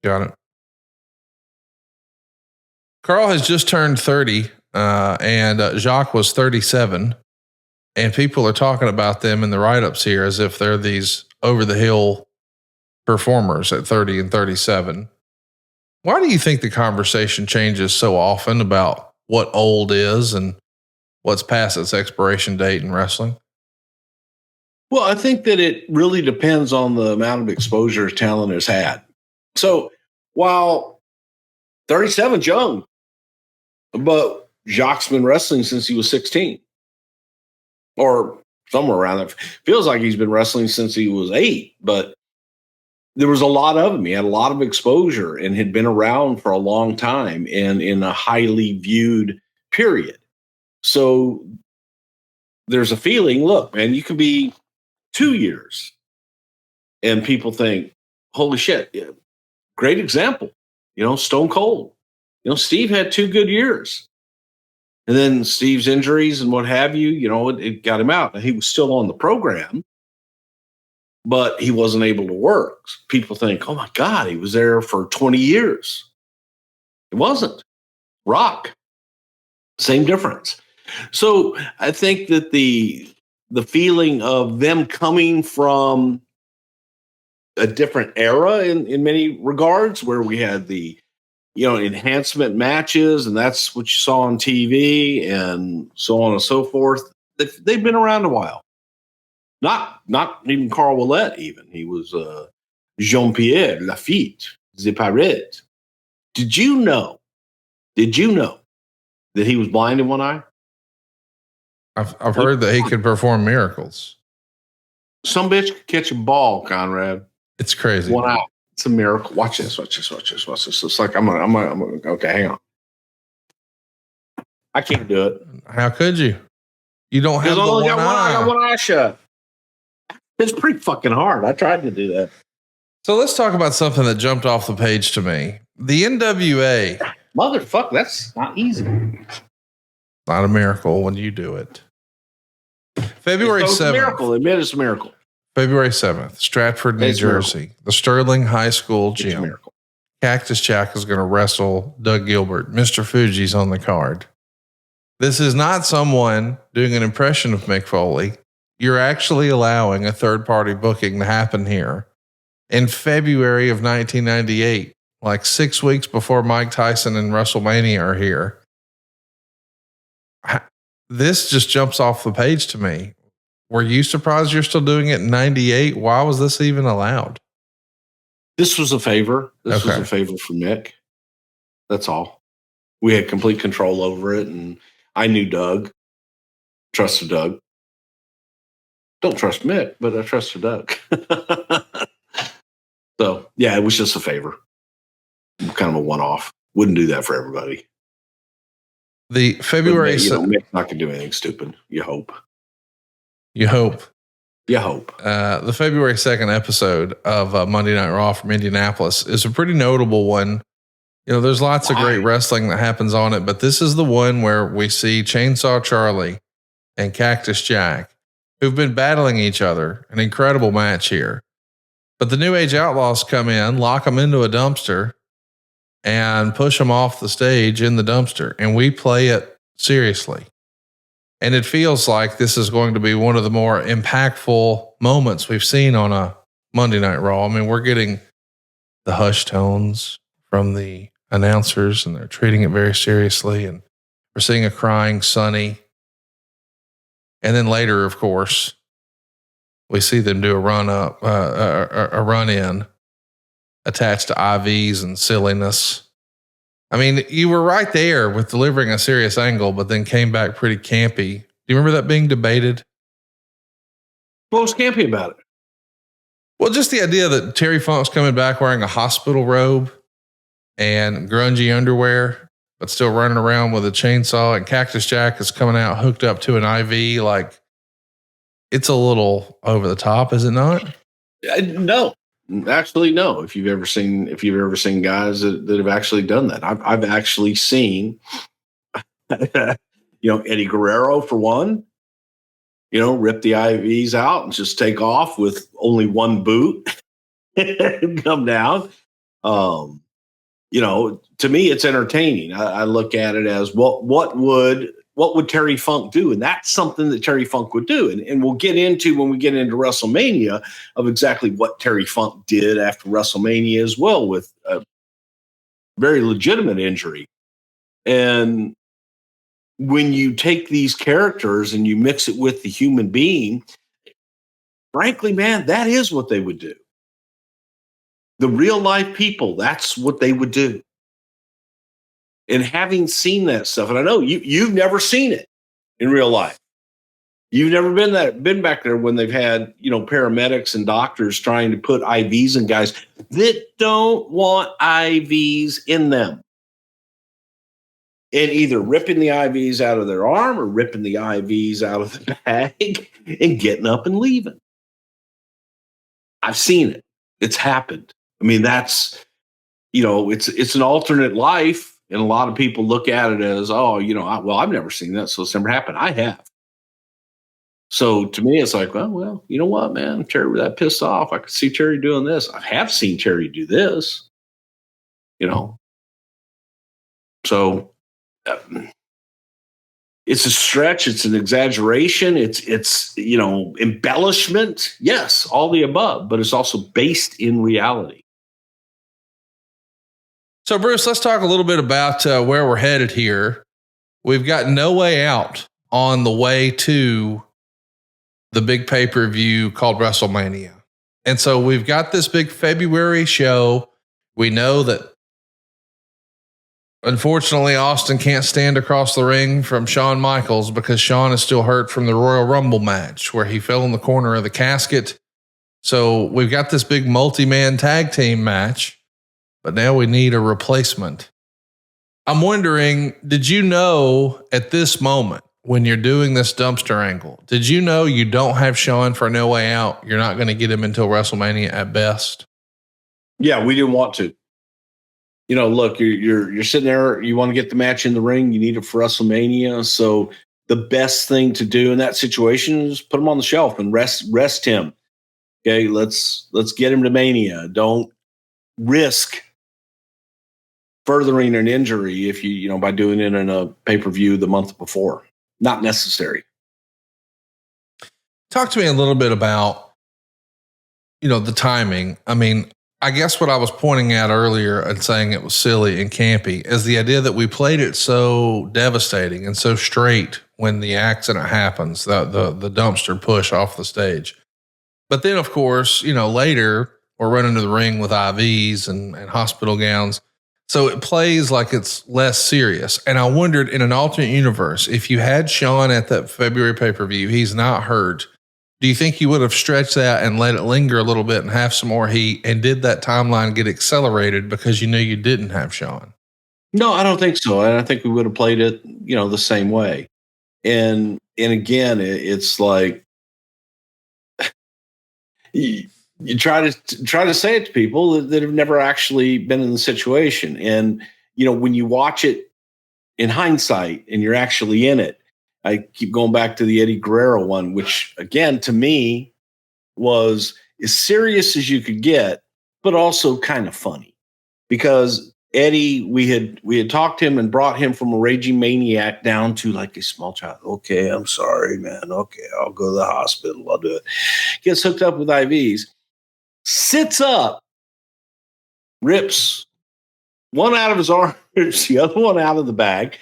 Got it. Carl has just turned 30, and Jacques was 37. And people are talking about them in the write-ups here as if they're these over-the-hill performers at 30 and 37. Why do you think the conversation changes so often about what old is and what's past its expiration date in wrestling? Well, I think that it really depends on the amount of exposure talent has had. So while 37's young, but Jacques been wrestling since he was 16 or somewhere around there. Feels like he's been wrestling since he was 8, but there was a lot of him. He had a lot of exposure and had been around for a long time and in a highly viewed period. So there's a feeling, look, man, you can be 2 years and people think, holy shit, yeah, great example. Stone Cold. Steve had 2 good years. And then Steve's injuries and what have you, it got him out. Now, he was still on the program, but he wasn't able to work. People think, oh my God, he was there for 20 years. It wasn't. Rock. Same difference. So I think that the feeling of them coming from a different era in many regards, where we had the enhancement matches, and that's what you saw on TV and so on and so forth. They've been around a while. Not even Carl Ouellet, even. He was Jean-Pierre Lafitte, Ziparet. Did you know that he was blind in one eye? I've heard that he could perform miracles. Some bitch could catch a ball, Conrad. It's crazy. One eye. It's a miracle. Watch this. It's like I'm gonna. Okay, hang on. I can't do it. How could you? You don't have the one eye. I got one eye shut. It's pretty fucking hard. I tried to do that. So let's talk about something that jumped off the page to me. The NWA. Motherfucker, that's not easy. Not a miracle when you do it. February 7th. Miracle. Admit it's a miracle. February 7th, Stratford, New Jersey, the Sterling High School gym. Cactus Jack is going to wrestle Doug Gilbert. Mr. Fuji's on the card. This is not someone doing an impression of Mick Foley. You're actually allowing a third-party booking to happen here in February of 1998, like 6 weeks before Mike Tyson and WrestleMania are here. This just jumps off the page to me. Were you surprised you're still doing it in 98? Why was this even allowed? This was a favor. This was a favor for Mick. That's all. We had complete control over it, and I knew Doug. Trusted Doug. Don't trust Mick, but I trusted Doug. So, yeah, it was just a favor. Kind of a one-off. Wouldn't do that for everybody. The February... Mick's not going to do anything stupid. You hope. You hope. You hope. The February 2nd episode of Monday Night Raw from Indianapolis is a pretty notable one. There's lots of great wrestling that happens on it, but this is the one where we see Chainsaw Charlie and Cactus Jack, who've been battling each other. An incredible match here. But the New Age Outlaws come in, lock them into a dumpster, and push them off the stage in the dumpster. And we play it seriously. And it feels like this is going to be one of the more impactful moments we've seen on a Monday Night Raw. I mean, we're getting the hush tones from the announcers, and they're treating it very seriously. And we're seeing a crying Sonny. And then later, of course, we see them do a run up, a run in attached to IVs and silliness. I mean, you were right there with delivering a serious angle, but then came back pretty campy. Do you remember that being debated? What was campy about it? Well, just the idea that Terry Funk's coming back wearing a hospital robe and grungy underwear, but still running around with a chainsaw, and Cactus Jack is coming out hooked up to an IV. Like, it's a little over the top, is it not? No. Actually, no. If you've ever seen guys that have actually done that, I've actually seen, Eddie Guerrero for one, rip the IVs out and just take off with only one boot come down. To me, it's entertaining. I look at it as what would Terry Funk do? And that's something that Terry Funk would do. And we'll get into when we get into WrestleMania of exactly what Terry Funk did after WrestleMania as well, with a very legitimate injury. And when you take these characters and you mix it with the human being, frankly, man, that is what they would do. The real life people, that's what they would do. And having seen that stuff, and I know you've never seen it in real life. You've never been back there when they've had, paramedics and doctors trying to put IVs in guys that don't want IVs in them. And either ripping the IVs out of their arm or ripping the IVs out of the bag and getting up and leaving. I've seen it. It's happened. I mean, that's, it's an alternate life. And a lot of people look at it as, I've never seen that, so it's never happened. I have. So to me, it's like, well, you know what, man? Terry, that pissed off. I could see Terry doing this. I have seen Terry do this. So it's a stretch. It's an exaggeration. It's embellishment. Yes, all the above, but it's also based in reality. So, Bruce, let's talk a little bit about where we're headed here. We've got No Way Out on the way to the big pay-per-view called WrestleMania. And so we've got this big February show. We know that, unfortunately, Austin can't stand across the ring from Shawn Michaels because Shawn is still hurt from the Royal Rumble match where he fell in the corner of the casket. So we've got this big multi-man tag team match. But now we need a replacement. I'm wondering, did you know at this moment when you're doing this dumpster angle, did you know you don't have Shawn for No Way Out? You're not going to get him until WrestleMania at best. Yeah, we didn't want to. Look, you're sitting there. You want to get the match in the ring. You need it for WrestleMania. So the best thing to do in that situation is put him on the shelf and rest him. Okay, let's get him to Mania. Don't risk furthering an injury if you by doing it in a pay-per-view the month before. Not necessary. Talk to me a little bit about, the timing. I mean, I guess what I was pointing out earlier and saying it was silly and campy is the idea that we played it so devastating and so straight when the accident happens, the dumpster push off the stage. But then, of course, later we're running to the ring with IVs and hospital gowns. So it plays like it's less serious. And I wondered, in an alternate universe, if you had Shawn at that February pay-per-view, he's not hurt. Do you think you would have stretched that and let it linger a little bit and have some more heat? And did that timeline get accelerated because you knew you didn't have Shawn? No, I don't think so. And I think we would have played it, the same way. And again, it's like you try to say it to people that have never actually been in the situation. And, when you watch it in hindsight and you're actually in it, I keep going back to the Eddie Guerrero one, which again, to me was as serious as you could get, but also kind of funny because Eddie, we had talked to him and brought him from a raging maniac down to like a small child. Okay, I'm sorry, man. Okay, I'll go to the hospital. I'll do it. Gets hooked up with IVs, sits up, rips one out of his arm, the other one out of the bag,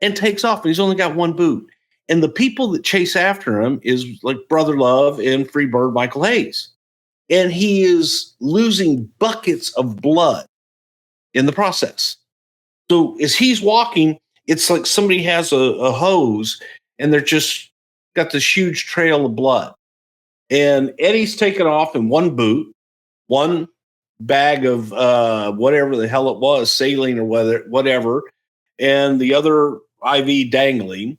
and takes off. And he's only got one boot. And the people that chase after him is like Brother Love and Freebird Michael Hayes. And he is losing buckets of blood in the process. So as he's walking, it's like somebody has a hose and they're just got this huge trail of blood. And Eddie's taken off in one boot, one bag of whatever the hell it was, saline or whatever, and the other IV dangling.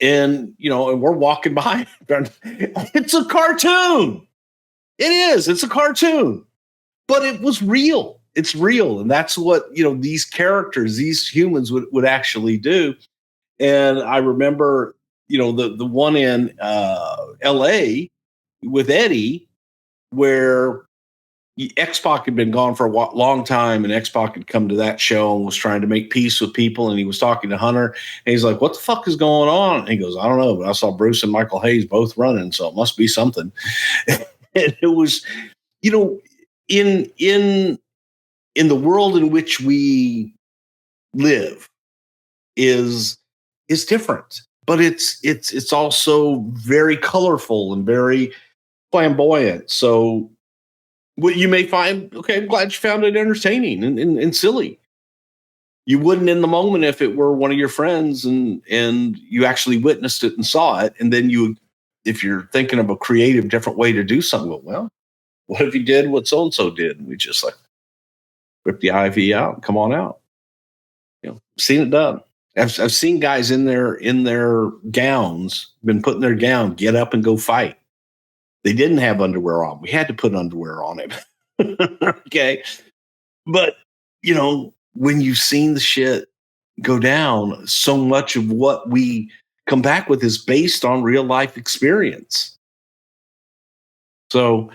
And, and we're walking by. It's a cartoon. It is. It's a cartoon. But it was real. It's real. And that's what, these characters, these humans would actually do. And I remember, the one in LA with Eddie, where X-Pac had been gone for a long time, and X-Pac had come to that show and was trying to make peace with people, and he was talking to Hunter, and he's like, what the fuck is going on? And he goes, I don't know, but I saw Bruce and Michael Hayes both running, so it must be something. And it was, in the world in which we live is different, but it's also very colorful and very flamboyant. So what you may find, okay, I'm glad you found it entertaining and silly. You wouldn't in the moment if it were one of your friends and you actually witnessed it and saw it. And then if you're thinking of a creative, different way to do something, well, what if you did what so-and-so did? And we just like rip the IV out and come on out. Seen it done. I've seen guys in their gowns, been put in their gown, get up and go fight. They didn't have underwear on. We had to put underwear on it. Okay. But, when you've seen the shit go down, so much of what we come back with is based on real life experience. So,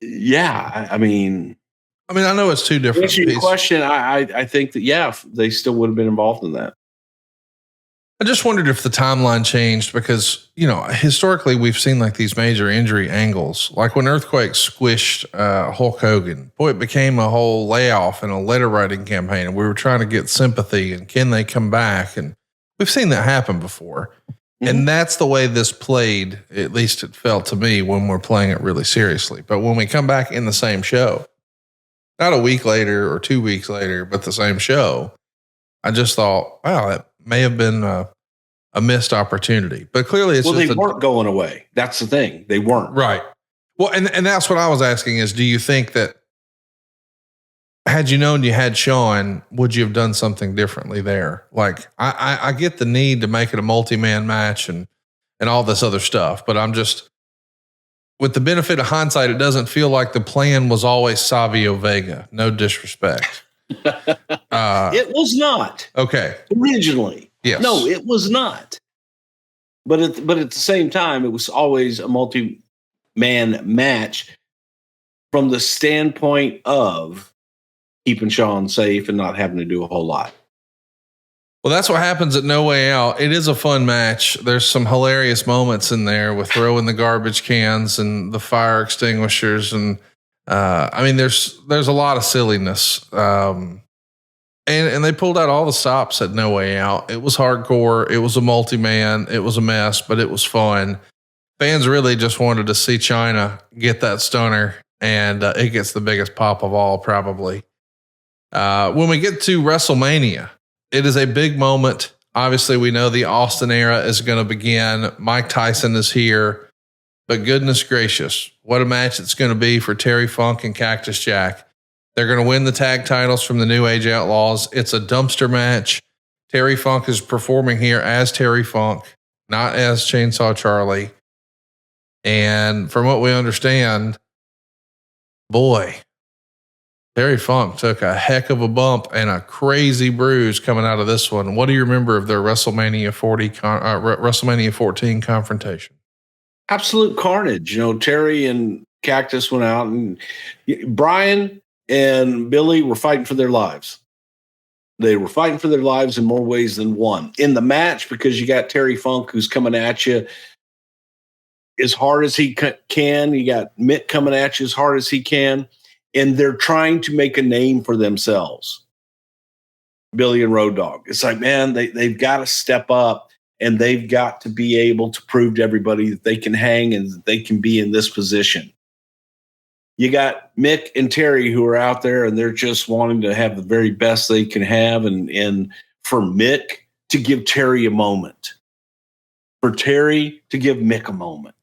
yeah, I mean, I know it's two different pieces. Your question, I think that, yeah, they still would have been involved in that. I just wondered if the timeline changed because, historically we've seen like these major injury angles, like when Earthquake squished Hulk Hogan. Boy, it became a whole layoff and a letter writing campaign, and we were trying to get sympathy and can they come back? And we've seen that happen before. Mm-hmm. And that's the way this played, at least it felt to me when we're playing it really seriously. But when we come back in the same show, not a week later or 2 weeks later, but the same show, I just thought, wow, that may have been a missed opportunity, but clearly it's they weren't going away. That's the thing. They weren't. Right. Well, and that's what I was asking is, do you think that had you known you had Shawn, would you have done something differently there? Like I get the need to make it a multi-man match and all this other stuff, but I'm just, with the benefit of hindsight, it doesn't feel like the plan was always Savio Vega. No disrespect. It was not. Okay. Originally. Yes. No, it was not. But at the same time, it was always a multi-man match from the standpoint of keeping Shawn safe and not having to do a whole lot. Well, that's what happens at No Way Out. It is a fun match. There's some hilarious moments in there with throwing the garbage cans and the fire extinguishers. And there's a lot of silliness. And they pulled out all the stops at No Way Out. It was hardcore. It was a multi-man. It was a mess, but it was fun. Fans really just wanted to see China get that stunner, and it gets the biggest pop of all, probably. When we get to WrestleMania, it is a big moment. Obviously, we know the Austin era is going to begin. Mike Tyson is here, but goodness gracious, what a match it's going to be for Terry Funk and Cactus Jack. They're going to win the tag titles from the New Age Outlaws. It's a dumpster match. Terry Funk is performing here as Terry Funk, not as Chainsaw Charlie. And from what we understand, boy, Terry Funk took a heck of a bump and a crazy bruise coming out of this one. What do you remember of their WrestleMania 14 confrontation? Absolute carnage. Terry and Cactus went out, and Brian and Billy were fighting for their lives. They were fighting for their lives in more ways than one. In the match, because you got Terry Funk who's coming at you as hard as he can. You got Mick coming at you as hard as he can. And they're trying to make a name for themselves. Billy and Road Dogg. It's like, man, they've got to step up, and they've got to be able to prove to everybody that they can hang and that they can be in this position. You got Mick and Terry who are out there, and they're just wanting to have the very best they can have. And for Mick to give Terry a moment, for Terry to give Mick a moment,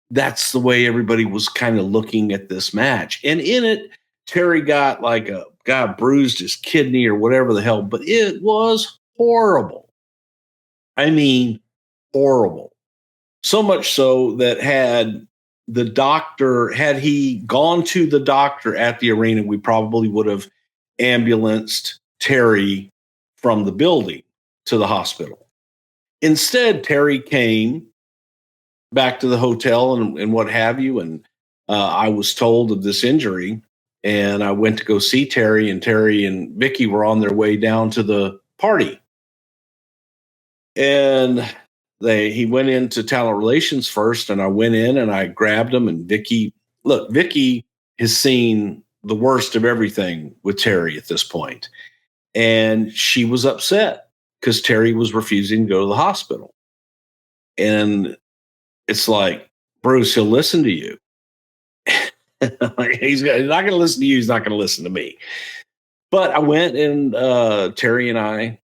that's the way everybody was kind of looking at this match. And in it, Terry got bruised his kidney or whatever the hell, but it was horrible. I mean, horrible. So much so that had he gone to the doctor at the arena, we probably would have ambulanced Terry from the building to the hospital. Instead, Terry came back to the hotel and what have you, and I was told of this injury, and I went to go see Terry, and Terry and Vicky were on their way down to the party. And he went into talent relations first, and I went in and I grabbed him, and Vicky has seen the worst of everything with Terry at this point. And she was upset because Terry was refusing to go to the hospital. And it's like, Bruce, he'll listen to you. He's not going to listen to you. He's not going to listen to me. But I went, and Terry and I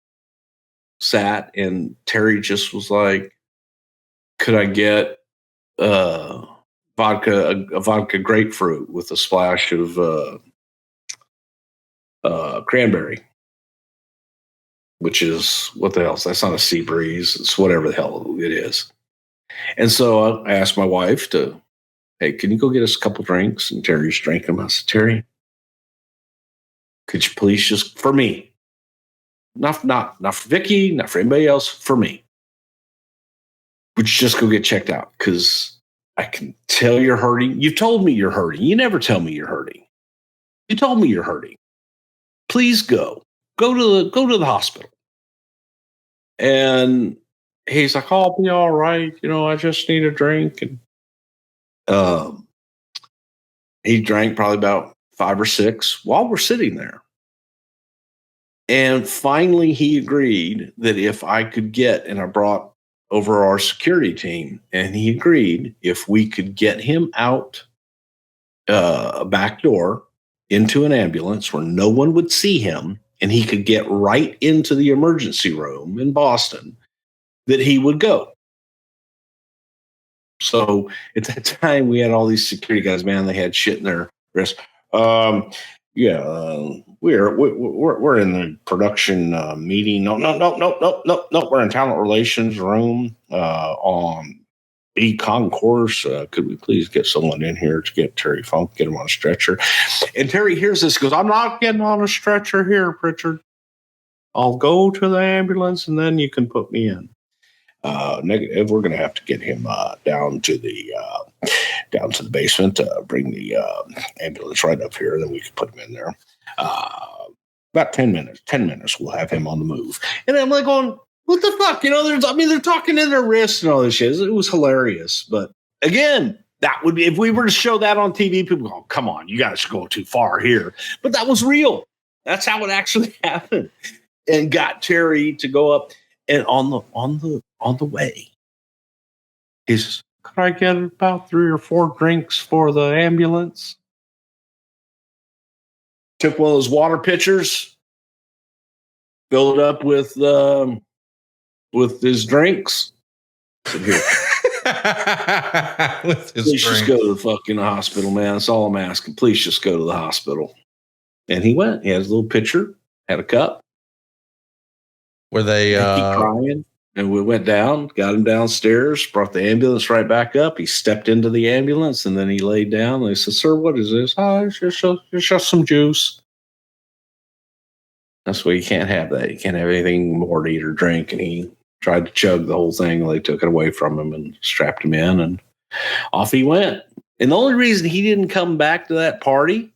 sat, and Terry just was like, could I get a vodka grapefruit with a splash of cranberry, which is, what the hell? That's not a sea breeze. It's whatever the hell it is. And so I asked my wife hey, can you go get us a couple drinks? And Terry's drinking them. I said, Terry, could you please just, for me, not for Vicky, not for anybody else, for me, would you just go get checked out? Because I can tell you're hurting. You've told me you're hurting. You never tell me you're hurting. You told me you're hurting. Please go to the hospital. And he's like, oh, I'll be all right. I just need a drink. And he drank probably about 5 or 6 while we're sitting there. And finally, he agreed that if I could and I brought over our security team, and he agreed if we could get him out a back door into an ambulance where no one would see him, and he could get right into the emergency room in Boston, that he would go. So at that time, we had all these security guys, man, they had shit in their wrist. We're in the production meeting. No. We're in talent relations room on B concourse. Could we please get someone in here to get Terry Funk, get him on a stretcher? And Terry hears this, goes, I'm not getting on a stretcher here, Pritchard. I'll go to the ambulance and then you can put me in. Negative. We're going to have to get him down to the basement. Bring the ambulance right up here, and then we can put him in there. About 10 minutes. 10 minutes, we'll have him on the move. And I'm like going, what the fuck? They're talking in their wrists and all this shit. It was hilarious. But again, that would be, if we were to show that on TV, people go, come on, you guys are going too far here. But that was real. That's how it actually happened. And got Terry to go up, and on the way, he says, could I get about 3 or 4 drinks for the ambulance? Took one of those water pitchers, filled it up with his drinks. Said, here. Please just go to the fucking hospital, man. That's all I'm asking. Please just go to the hospital. And he went. He had his little pitcher, had a cup. Were they crying? And we went down, got him downstairs, brought the ambulance right back up. He stepped into the ambulance, and then he laid down. And they said, sir, what is this? Oh, it's just some juice. That's why you can't have that. You can't have anything more to eat or drink. And he tried to chug the whole thing. They took it away from him and strapped him in, and off he went. And the only reason he didn't come back to that party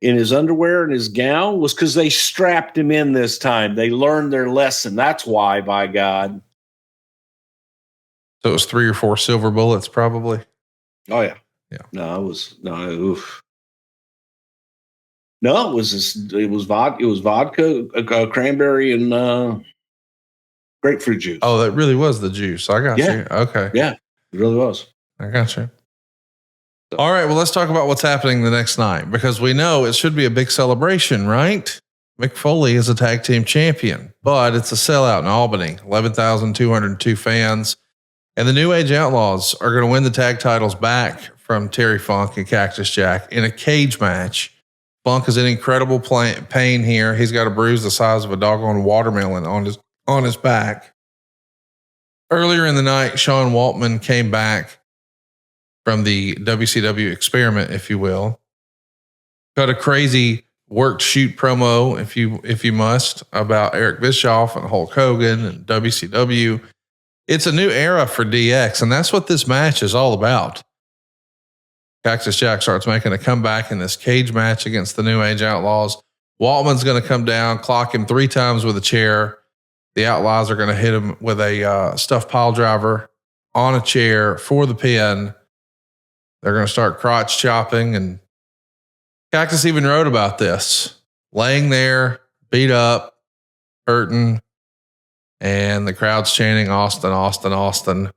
in his underwear and his gown was because they strapped him in this time. They learned their lesson. That's why, by God. So it was 3 or 4 silver bullets, probably. Oh yeah. No, it was vodka, cranberry, and grapefruit juice. Oh, that really was the juice. I got you. Okay. Yeah, it really was. I got you. All right, well, let's talk about what's happening the next night, because we know it should be a big celebration, right? Mick Foley is a tag team champion, but it's a sellout in Albany, 11,202 fans. And the New Age Outlaws are going to win the tag titles back from Terry Funk and Cactus Jack in a cage match. Funk is in incredible pain here. He's got a bruise the size of a doggone watermelon on his back. Earlier in the night, Sean Waltman came back from the WCW experiment, if you will. Got a crazy worked shoot promo, if you must, about Eric Bischoff and Hulk Hogan and WCW. It's a new era for DX, and that's what this match is all about. Cactus Jack starts making a comeback in this cage match against the New Age Outlaws. Waltman's going to come down, clock him 3 times with a chair. The Outlaws are going to hit him with a stuffed pile driver on a chair for the pin. They're going to start crotch chopping, and Cactus even wrote about this. Laying there, beat up, hurting, and the crowd's chanting Austin, Austin, Austin.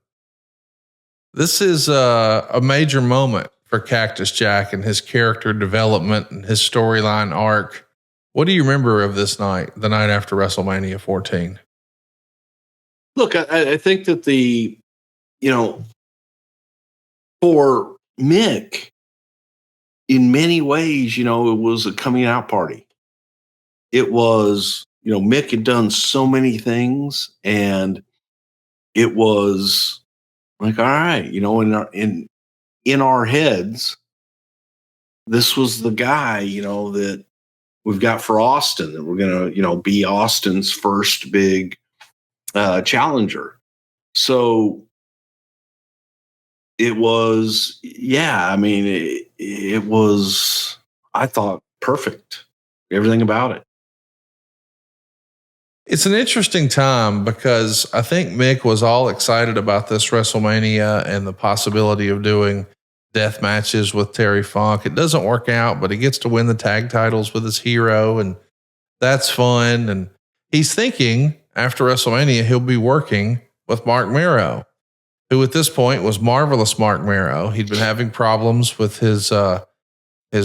This is a major moment for Cactus Jack and his character development and his storyline arc. What do you remember of this night, the night after WrestleMania 14? Look, I think that for Mick, in many ways, it was a coming out party. It was, Mick had done so many things, and it was like, all right, in our heads, this was the guy, that we've got for Austin, that we're going to, be Austin's first big challenger. So it was, it was, I thought, perfect. Everything about it. It's an interesting time because I think Mick was all excited about this WrestleMania and the possibility of doing death matches with Terry Funk. It doesn't work out, but he gets to win the tag titles with his hero, and that's fun. And he's thinking after WrestleMania, he'll be working with Mark Mero, who at this point was Marvelous Mark Mero. He'd been having problems with his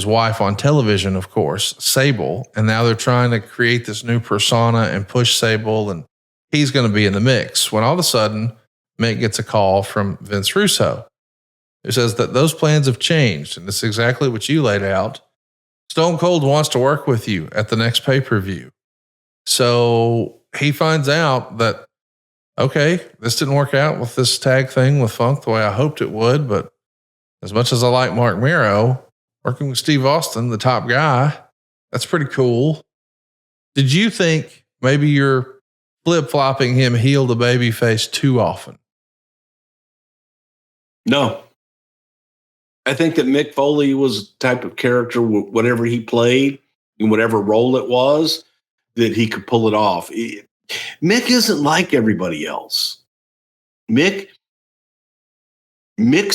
wife on television, of course, Sable. And now they're trying to create this new persona and push Sable, and he's going to be in the mix. When all of a sudden, Mick gets a call from Vince Russo, who says that those plans have changed. And it's exactly what you laid out. Stone Cold wants to work with you at the next pay-per-view. So he finds out that, okay, this didn't work out with this tag thing with Funk the way I hoped it would. But as much as I like Mark Mero, working with Steve Austin, the top guy, that's pretty cool. Did you think maybe you're flip-flopping him heel to babyface too often? No. I think that Mick Foley was the type of character, whatever he played, in whatever role it was, that he could pull it off. Mick isn't like everybody else. Mick's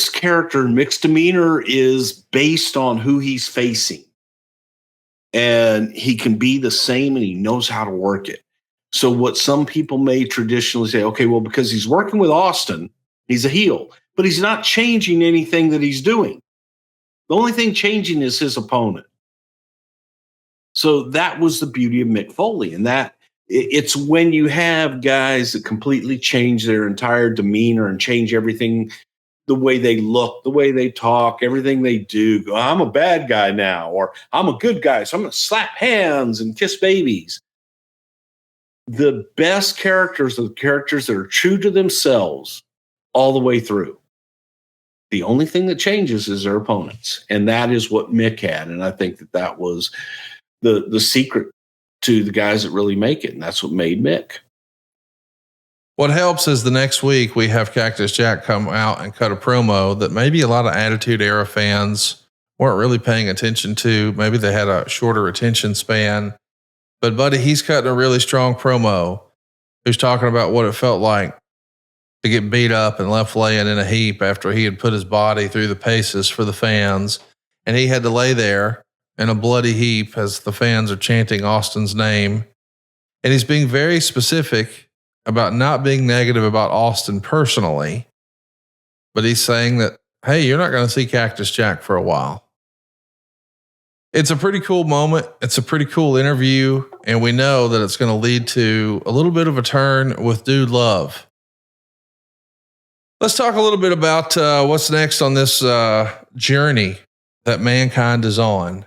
character, Mick's demeanor is based on who he's facing. And he can be the same, and he knows how to work it. So what some people may traditionally say, okay, well, because he's working with Austin, he's a heel, but he's not changing anything that he's doing. The only thing changing is his opponent. So that was the beauty of Mick Foley. And that it's when you have guys that completely change their entire demeanor and change everything, the way they look, the way they talk, everything they do. Go, I'm a bad guy now, or I'm a good guy, so I'm going to slap hands and kiss babies. The best characters are the characters that are true to themselves all the way through. The only thing that changes is their opponents. And that is what Mick had. And I think that was the secret to the guys that really make it. And that's what made Mick. What helps is the next week we have Cactus Jack come out and cut a promo that maybe a lot of Attitude Era fans weren't really paying attention to. Maybe they had a shorter attention span. But buddy, he's cutting a really strong promo. Who's talking about what it felt like to get beat up and left laying in a heap after he had put his body through the paces for the fans. And he had to lay there in a bloody heap as the fans are chanting Austin's name. And he's being very specific about not being negative about Austin personally, but he's saying that, hey, you're not going to see Cactus Jack for a while. It's a pretty cool moment. It's a pretty cool interview. And we know that it's going to lead to a little bit of a turn with Dude Love. Let's talk a little bit about what's next on this journey that mankind is on.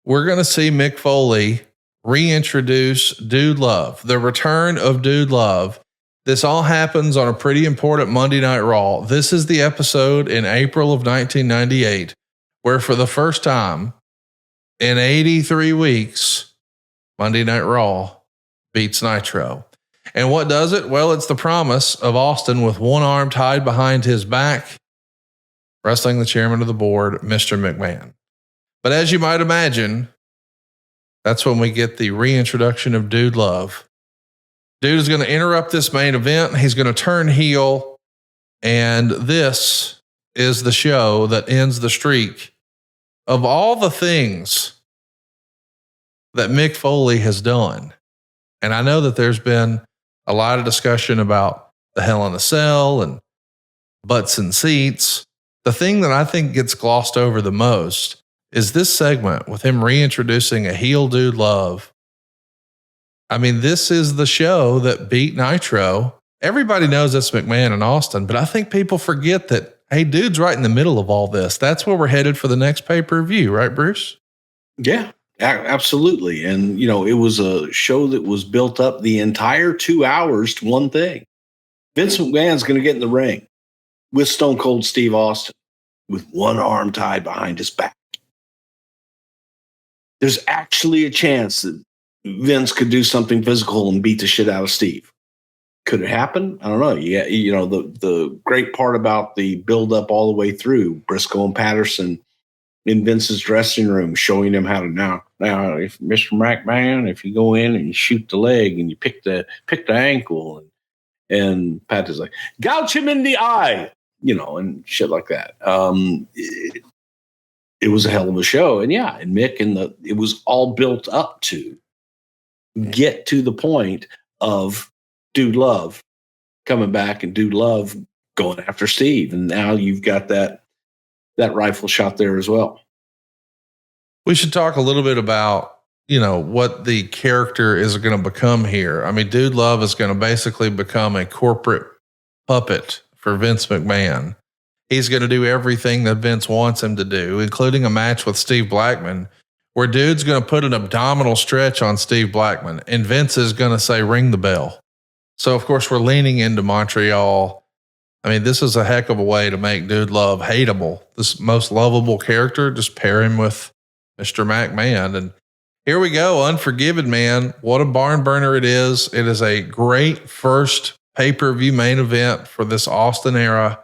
We're going to see Mick Foley reintroduce Dude Love, the return of Dude Love. This all happens on a pretty important Monday Night Raw. This is the episode in April of 1998, where for the first time in 83 weeks, Monday Night Raw beats Nitro. And what does it? Well, it's the promise of Austin with one arm tied behind his back, wrestling the chairman of the board, Mr. McMahon. But as you might imagine, that's when we get the reintroduction of Dude Love. Dude is going to interrupt this main event. He's going to turn heel. And this is the show that ends the streak of all the things that Mick Foley has done. And I know that there's been a lot of discussion about the Hell in a Cell and butts and seats. The thing that I think gets glossed over the most is this segment with him reintroducing a heel Dude Love. I mean, this is the show that beat Nitro. Everybody knows that's McMahon and Austin, but I think people forget that, hey, Dude's right in the middle of all this. That's where we're headed for the next pay-per-view, right, Bruce? Yeah, absolutely. And, it was a show that was built up the entire 2 hours to one thing. Vince McMahon's going to get in the ring with Stone Cold Steve Austin with one arm tied behind his back. There's actually a chance that Vince could do something physical and beat the shit out of Steve. Could it happen? I don't know. Yeah, the great part about the build up all the way through Briscoe and Patterson in Vince's dressing room, showing him how to now if Mr. McMahon, if you go in and you shoot the leg and you pick the ankle and Pat is like, gouge him in the eye, and shit like that. It was a hell of a show. And yeah, and Mick it was all built up to get to the point of Dude Love coming back and Dude Love going after Steve. And now you've got that rifle shot there as well. We should talk a little bit about, what the character is going to become here. I mean, Dude Love is going to basically become a corporate puppet for Vince McMahon. He's going to do everything that Vince wants him to do, including a match with Steve Blackman, where Dude's going to put an abdominal stretch on Steve Blackman, and Vince is going to say, ring the bell. So, of course, we're leaning into Montreal. I mean, this is a heck of a way to make Dude Love hateable. This most lovable character, just pair him with Mr. McMahon. And here we go, Unforgiven Man. What a barn burner it is. It is a great first pay-per-view main event for this Austin era.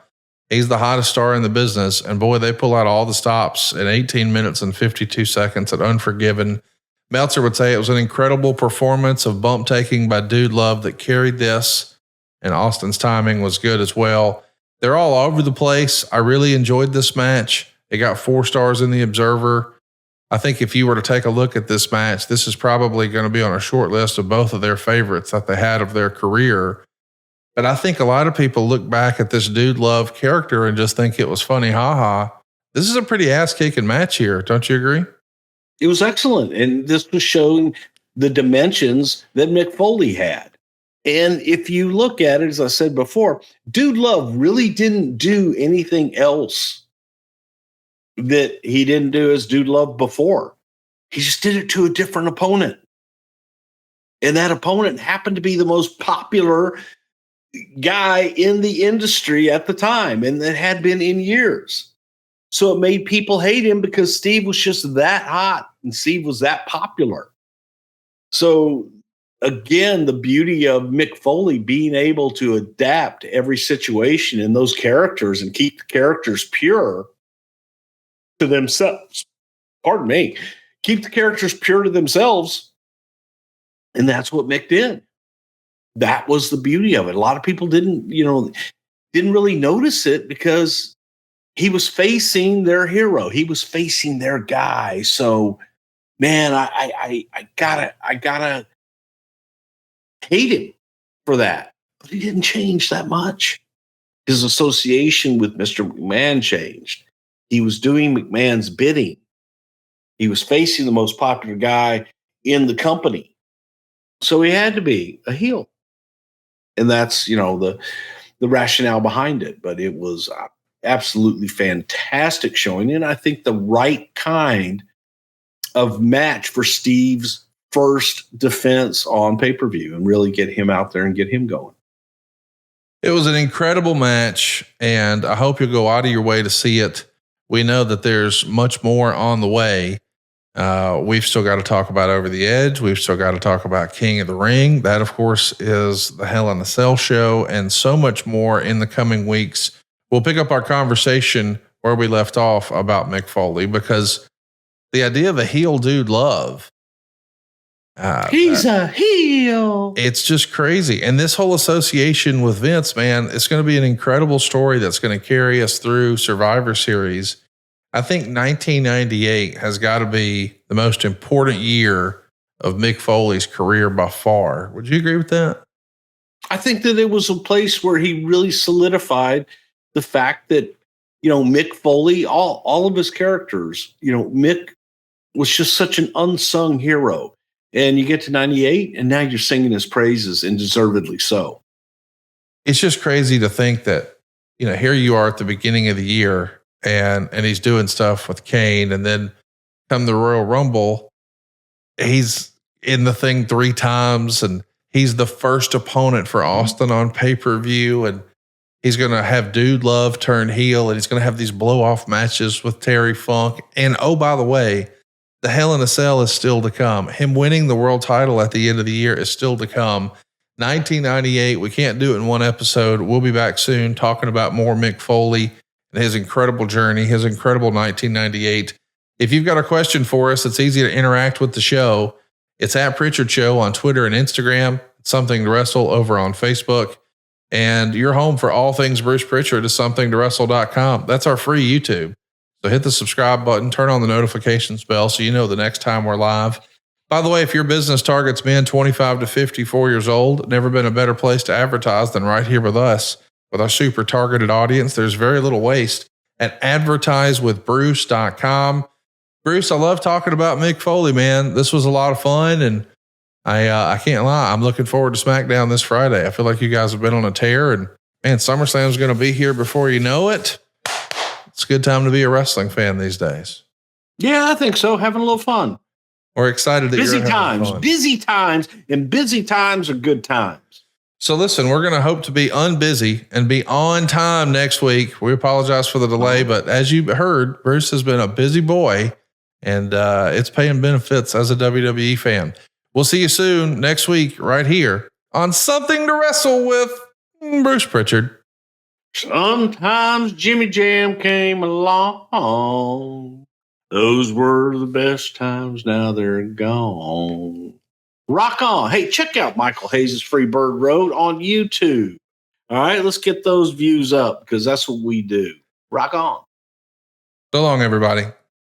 He's the hottest star in the business. And boy, they pull out all the stops in 18 minutes and 52 seconds at Unforgiven. Meltzer would say it was an incredible performance of bump taking by Dude Love that carried this, and Austin's timing was good as well. They're all over the place. I really enjoyed this match. It got 4 stars in the Observer. I think if you were to take a look at this match, this is probably going to be on a short list of both of their favorites that they had of their career. But I think a lot of people look back at this Dude Love character and just think it was funny, haha. This is a pretty ass-kicking match here. Don't you agree? It was excellent. And this was showing the dimensions that Mick Foley had. And if you look at it, as I said before, Dude Love really didn't do anything else that he didn't do as Dude Love before. He just did it to a different opponent. And that opponent happened to be the most popular guy in the industry at the time, and that had been in years. So it made people hate him because Steve was just that hot and Steve was that popular. So again, the beauty of Mick Foley being able to adapt to every situation in those characters and keep the characters pure to themselves. Pardon me. Keep the characters pure to themselves. And that's what Mick did. That was the beauty of it. A lot of people didn't really notice it because he was facing their hero. He was facing their guy. So, man, I gotta hate him for that. But he didn't change that much. His association with Mr. McMahon changed. He was doing McMahon's bidding. He was facing the most popular guy in the company. So he had to be a heel. And that's, the rationale behind it. But it was absolutely fantastic showing. And I think the right kind of match for Steve's first defense on pay-per-view and really get him out there and get him going. It was an incredible match, and I hope you'll go out of your way to see it. We know that there's much more on the way. We've still got to talk about Over the Edge. We've still got to talk about King of the Ring. That, of course, is the Hell in a Cell show, and so much more in the coming weeks. We'll pick up our conversation where we left off about Mick Foley, because the idea of a heel dude love, he's a heel. It's just crazy. And this whole association with Vince, man, it's going to be an incredible story that's going to carry us through Survivor Series. I think 1998 has got to be the most important year of Mick Foley's career by far. Would you agree with that? I think that it was a place where he really solidified the fact that, Mick Foley, all of his characters, Mick was just such an unsung hero. And you get to 98 and now you're singing his praises, and deservedly so. It's just crazy to think that, here you are at the beginning of the year and he's doing stuff with Kane, and then come the Royal Rumble, he's in the thing 3 times, and he's the first opponent for Austin on pay-per-view, and he's going to have Dude Love turn heel, and he's going to have these blow-off matches with Terry Funk. And oh, by the way, the Hell in a Cell is still to come. Him winning the world title at the end of the year is still to come. 1998, we can't do it in one episode. We'll be back soon talking about more Mick Foley and his incredible journey, his incredible 1998. If you've got a question for us, it's easy to interact with the show. It's at Pritchard Show on Twitter and Instagram. It's Something to Wrestle over on Facebook. And your home for all things Bruce Pritchard is somethingtowrestle.com. That's our free YouTube. So hit the subscribe button, turn on the notifications bell so you know the next time we're live. By the way, if your business targets men 25 to 54 years old, never been a better place to advertise than right here with us. With our super targeted audience, there's very little waste at advertisewithbruce.com. Bruce, I love talking about Mick Foley, man. This was a lot of fun, and I can't lie. I'm looking forward to SmackDown this Friday. I feel like you guys have been on a tear, and man, SummerSlam's going to be here before you know it. It's a good time to be a wrestling fan these days. Yeah, I think so. Having a little fun. We're excited that busy you're times, fun. busy times, and busy times are good times. So listen, we're going to hope to be unbusy and be on time next week. We apologize for the delay, but as you heard, Bruce has been a busy boy, and it's paying benefits as a WWE fan. We'll see you soon next week right here on Something to Wrestle with Bruce Pritchard. Sometimes Jimmy Jam came along. Those were the best times. Now they're gone. Rock on. Hey, check out Michael Hayes' Freebird Road on YouTube. All right, let's get those views up because that's what we do. Rock on. So long, everybody.